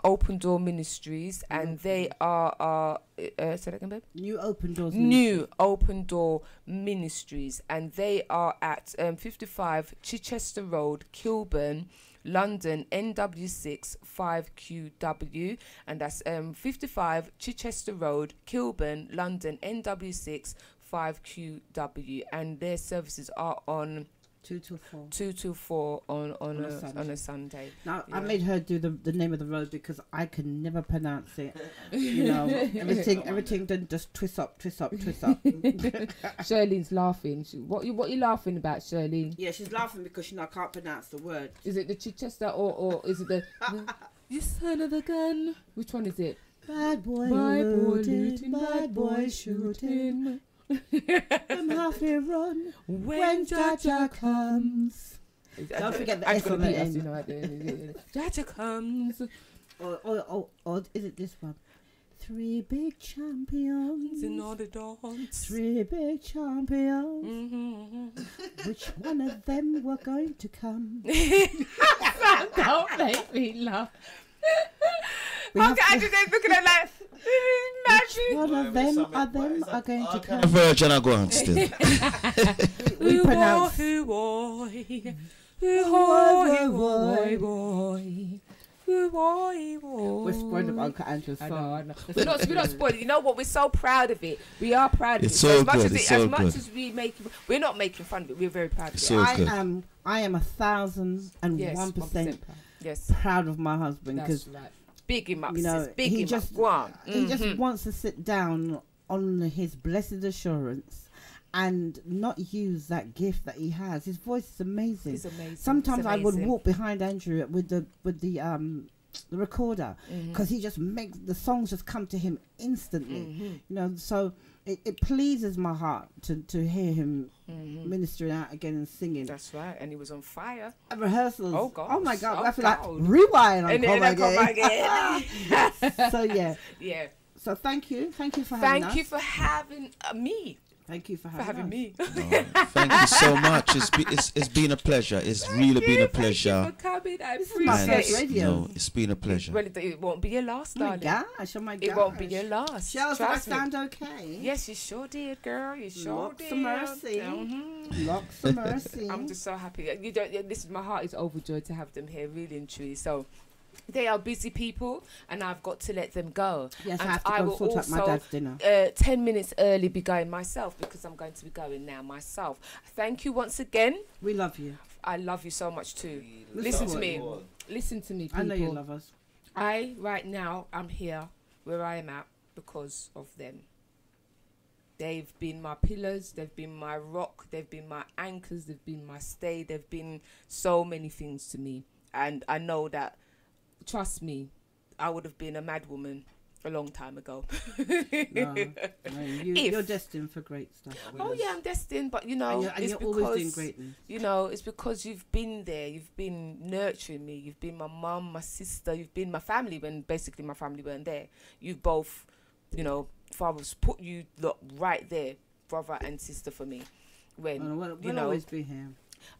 E: Open Door Ministries, and they are say that again, babe?
D: New Open Doors.
E: New Open Door Ministries, and they are at 55 Chichester Road, Kilburn, London, NW6 5QW, and that's 55 Chichester Road, Kilburn, London, NW6 5QW, and their services are on
D: 2 till 4.
E: 2 till 4 on a Sunday.
D: Now, I made her do the name of the road because I can never pronounce it. You know, everything then just twist up.
H: Shirley's laughing. What you laughing about, Shirley?
D: Yeah, she's laughing because I can't pronounce the word.
H: Is it the Chichester or is it the you son of a gun? Which one is it?
D: Bad boy looting, bad boy shooting. I'm halfway run when Jaja comes. Don't forget the S on the end.
E: Jaja comes.
D: Or is it this one? 3 big champions
E: in all the dance.
D: 3 big champions. Which one of them were going to come?
H: Don't make me laugh.
E: Okay, I just looking at like.
D: Which one of them are going to come?
B: Virgin are going still.
D: We pronounce. We're spoiled of Uncle Andrew's song.
E: I know. We're not spoiled. You know what? We're so proud of it. We are proud of it.
B: So
E: as much
B: good.
E: as
B: It's
E: it,
B: so
E: as much
B: good.
E: as we're not making fun of it. We're very proud of it.
B: So good.
D: I am 1,001%
E: Yes.
D: proud of my husband because
E: Big him up,
D: you know,
E: sis. Big
D: he
E: him
D: just
E: up. Go on.
D: he just wants to sit down on his blessed assurance and not use that gift that he has. His voice is amazing.
E: It's amazing.
D: Sometimes
E: It's
D: I would
E: amazing.
D: walk behind Andrew with the recorder because he just makes the songs just come to him instantly. You know, so it pleases my heart to hear him ministering out again and singing.
E: That's right, and he was on fire.
D: At rehearsals.
E: Oh, gosh.
D: Oh my God!
E: Oh,
D: I feel
E: God.
D: like rewind
E: And
D: and
E: then
D: come
E: come
D: again.
E: again.
D: So yeah.
E: Yeah.
D: So thank you for having us.
E: Thank you for having me.
D: Thank you for
E: For having
D: us.
E: me.
B: Thank you so much. It's been a pleasure. It's really been a pleasure.
E: Thank you for coming. I
D: This is my
E: appreciate
D: first
E: it.
D: radio.
B: No, it's been a pleasure.
E: Well, it won't be your last,
D: Oh my
E: darling.
D: gosh! Oh my gosh!
E: It won't be your last.
D: Shells, did I
E: Trust me.
D: sound okay?
E: Yes, you sure did, girl. You sure
D: Lots
E: did.
D: of mercy.
E: Mhm.
D: Lots of mercy.
E: I'm just so happy. You don't. Listen, my heart is overjoyed to have them here, really and truly. So. They are busy people, and I've got to let them go.
D: Yes,
E: and
D: I have to go
E: will
D: sort out my
E: also,
D: dad's dinner.
E: 10 minutes early be going myself because I'm going to be going now myself. Thank you once again.
D: We love you.
E: I love you so much too.
D: Listen
E: Listen to
D: to
E: me. Listen to me, people.
D: I know you love us.
E: Right now, I'm here where I am at because of them. They've been my pillars, they've been my rock, they've been my anchors, they've been my stay, they've been so many things to me. And I know that, trust me, I would have been a mad woman a long time ago.
D: No, you're destined for great stuff.
E: Oh yeah, I'm destined, but you know,
D: and
E: it's
D: you're
E: because
D: always doing greatness.
E: you know, it's because you've been there, you've been nurturing me, you've been my mum, my sister, you've been my family when basically my family weren't there. You've both, you know, father's put you lot right there, brother and sister for me. When
D: We'll always be here.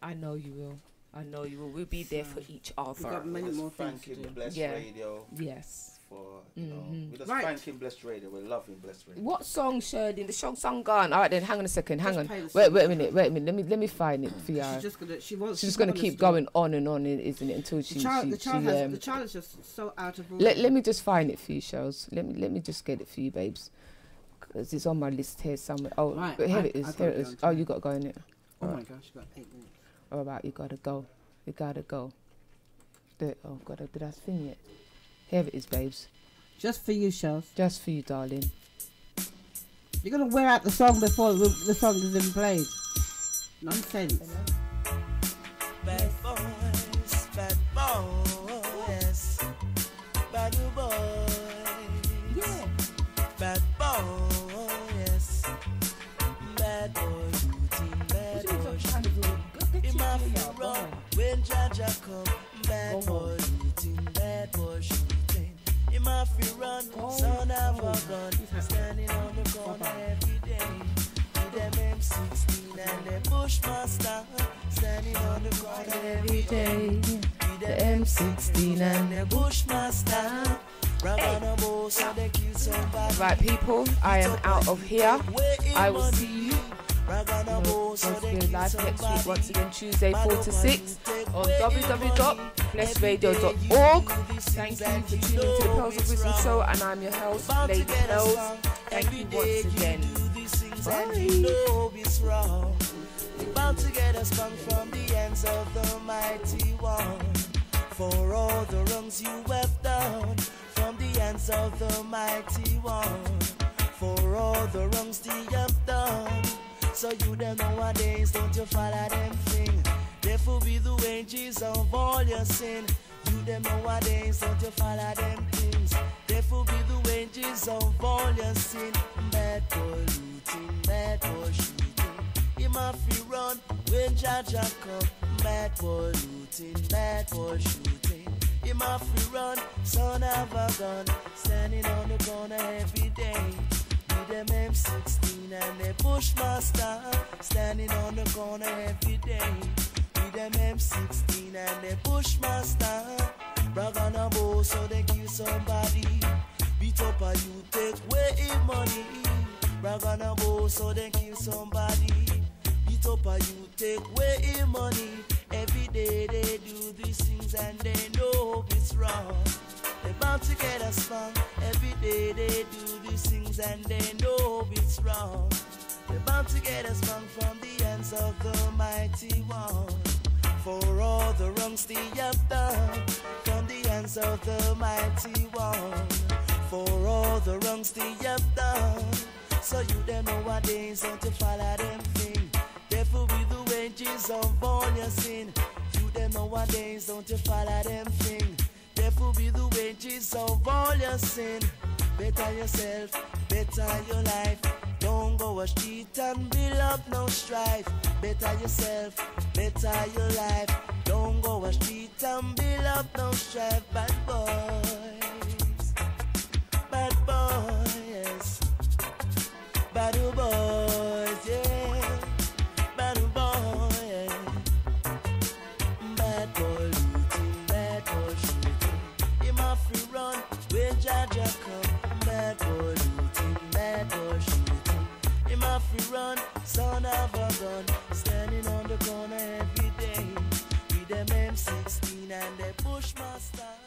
E: I know you will. I know you will. We'll be there for each other.
D: We've got many more things to
C: Thanking
D: do.
C: Blessed
E: Yeah.
C: Radio
E: Yes.
C: for, you know, we're just
D: Right.
C: thanking Blessed Radio. We're loving Blessed Radio.
E: What song, Shirley? The song gone. All right, then. Hang on a second. Hang
D: Just
E: on.
D: play the
E: Wait
D: song.
E: a minute. Let me find it for you.
D: She's just gonna. She's
E: She's gonna keep going on and on, isn't it? Until
D: The
E: she.
D: child
E: she
D: is just so out of order.
E: let me just find it for you, Shells. Let me just get it for you, babes. Because it's on my list here somewhere. Oh,
D: Right,
E: but here it
D: I
E: is.
D: got
E: Here
D: it
E: it is.
D: down
E: Oh,
D: too.
E: you got to go in it.
D: Oh my
E: Alright.
D: gosh, you got 8 minutes.
E: All right, you gotta go. You gotta go. Oh God, did I sing it? Here it is, babes.
D: Just for you, Shells.
E: Just for you, darling.
D: You're gonna wear out the song before the song is even played. Nonsense.
F: Bad boys, bad boys, bad boy.
D: Yeah.
F: Bad boys, bad boy routine, bad boy shooting. In my front run, when Jaja come, bad boy routine, bad boy shooting. In my free run, son of a gun, standing on the corner every day. With them M16 and them Bushmaster, standing on the corner every day. With the M16 and the Bushmaster.
E: Right, people, I am out of here. I will see you once again live next week, once again Tuesday 4 to 6 on www.blessradio.org. Thank you for tuning to the Pearls of Wisdom show, and I'm your host, Lady Pearlz. Thank you once again. Bye.
F: About to get us sprung from the ends of the mighty one. For all the wrongs you have done, from the hands of the mighty one. For all the wrongs you have done. So you them nowadays, don't you follow them thing. Therefore be the wages of all your sin. You them nowadays, don't you follow them things. Therefore be the wages of all your sin. Bad boy looting, bad boy shooting. He must be run when Jaja come. Bad boy looting, bad boy shooting. He must be run, son of a gun. Standing on the corner every day. With them M16 and the Bushmaster. Standing on the corner every day. With them M16 and the Bushmaster. Brag on a bow so they kill somebody. Beat up a you, take away his money. Brag on a bow so they kill somebody. Beat up a you, take away his money. Every day they do these things and they know it's wrong. They're bound to get us wrong. Every day they do these things and they know it's wrong. They're bound to get us wrong from the hands of the mighty one. For all the wrongs they have done, from the hands of the mighty one. For all the wrongs they have done, so you them nowadays don't you follow them thing. Therefore be the wages of all your sin. You them nowadays don't you follow them thing. Therefore be the wages of all your sin. Better yourself, better your life. Don't go a street and build up no strife. Better yourself, better your life. Don't go a street and build up no strife. Bad boys, bad boys, bad boys, yeah. Bad boy, bad boy looting, bad boy shooting. He must free run when Jaja come. Bad boy looting, bad boy shooting. He must free run, son of a gun. Standing on the corner every day with them M16 and the Bushmaster.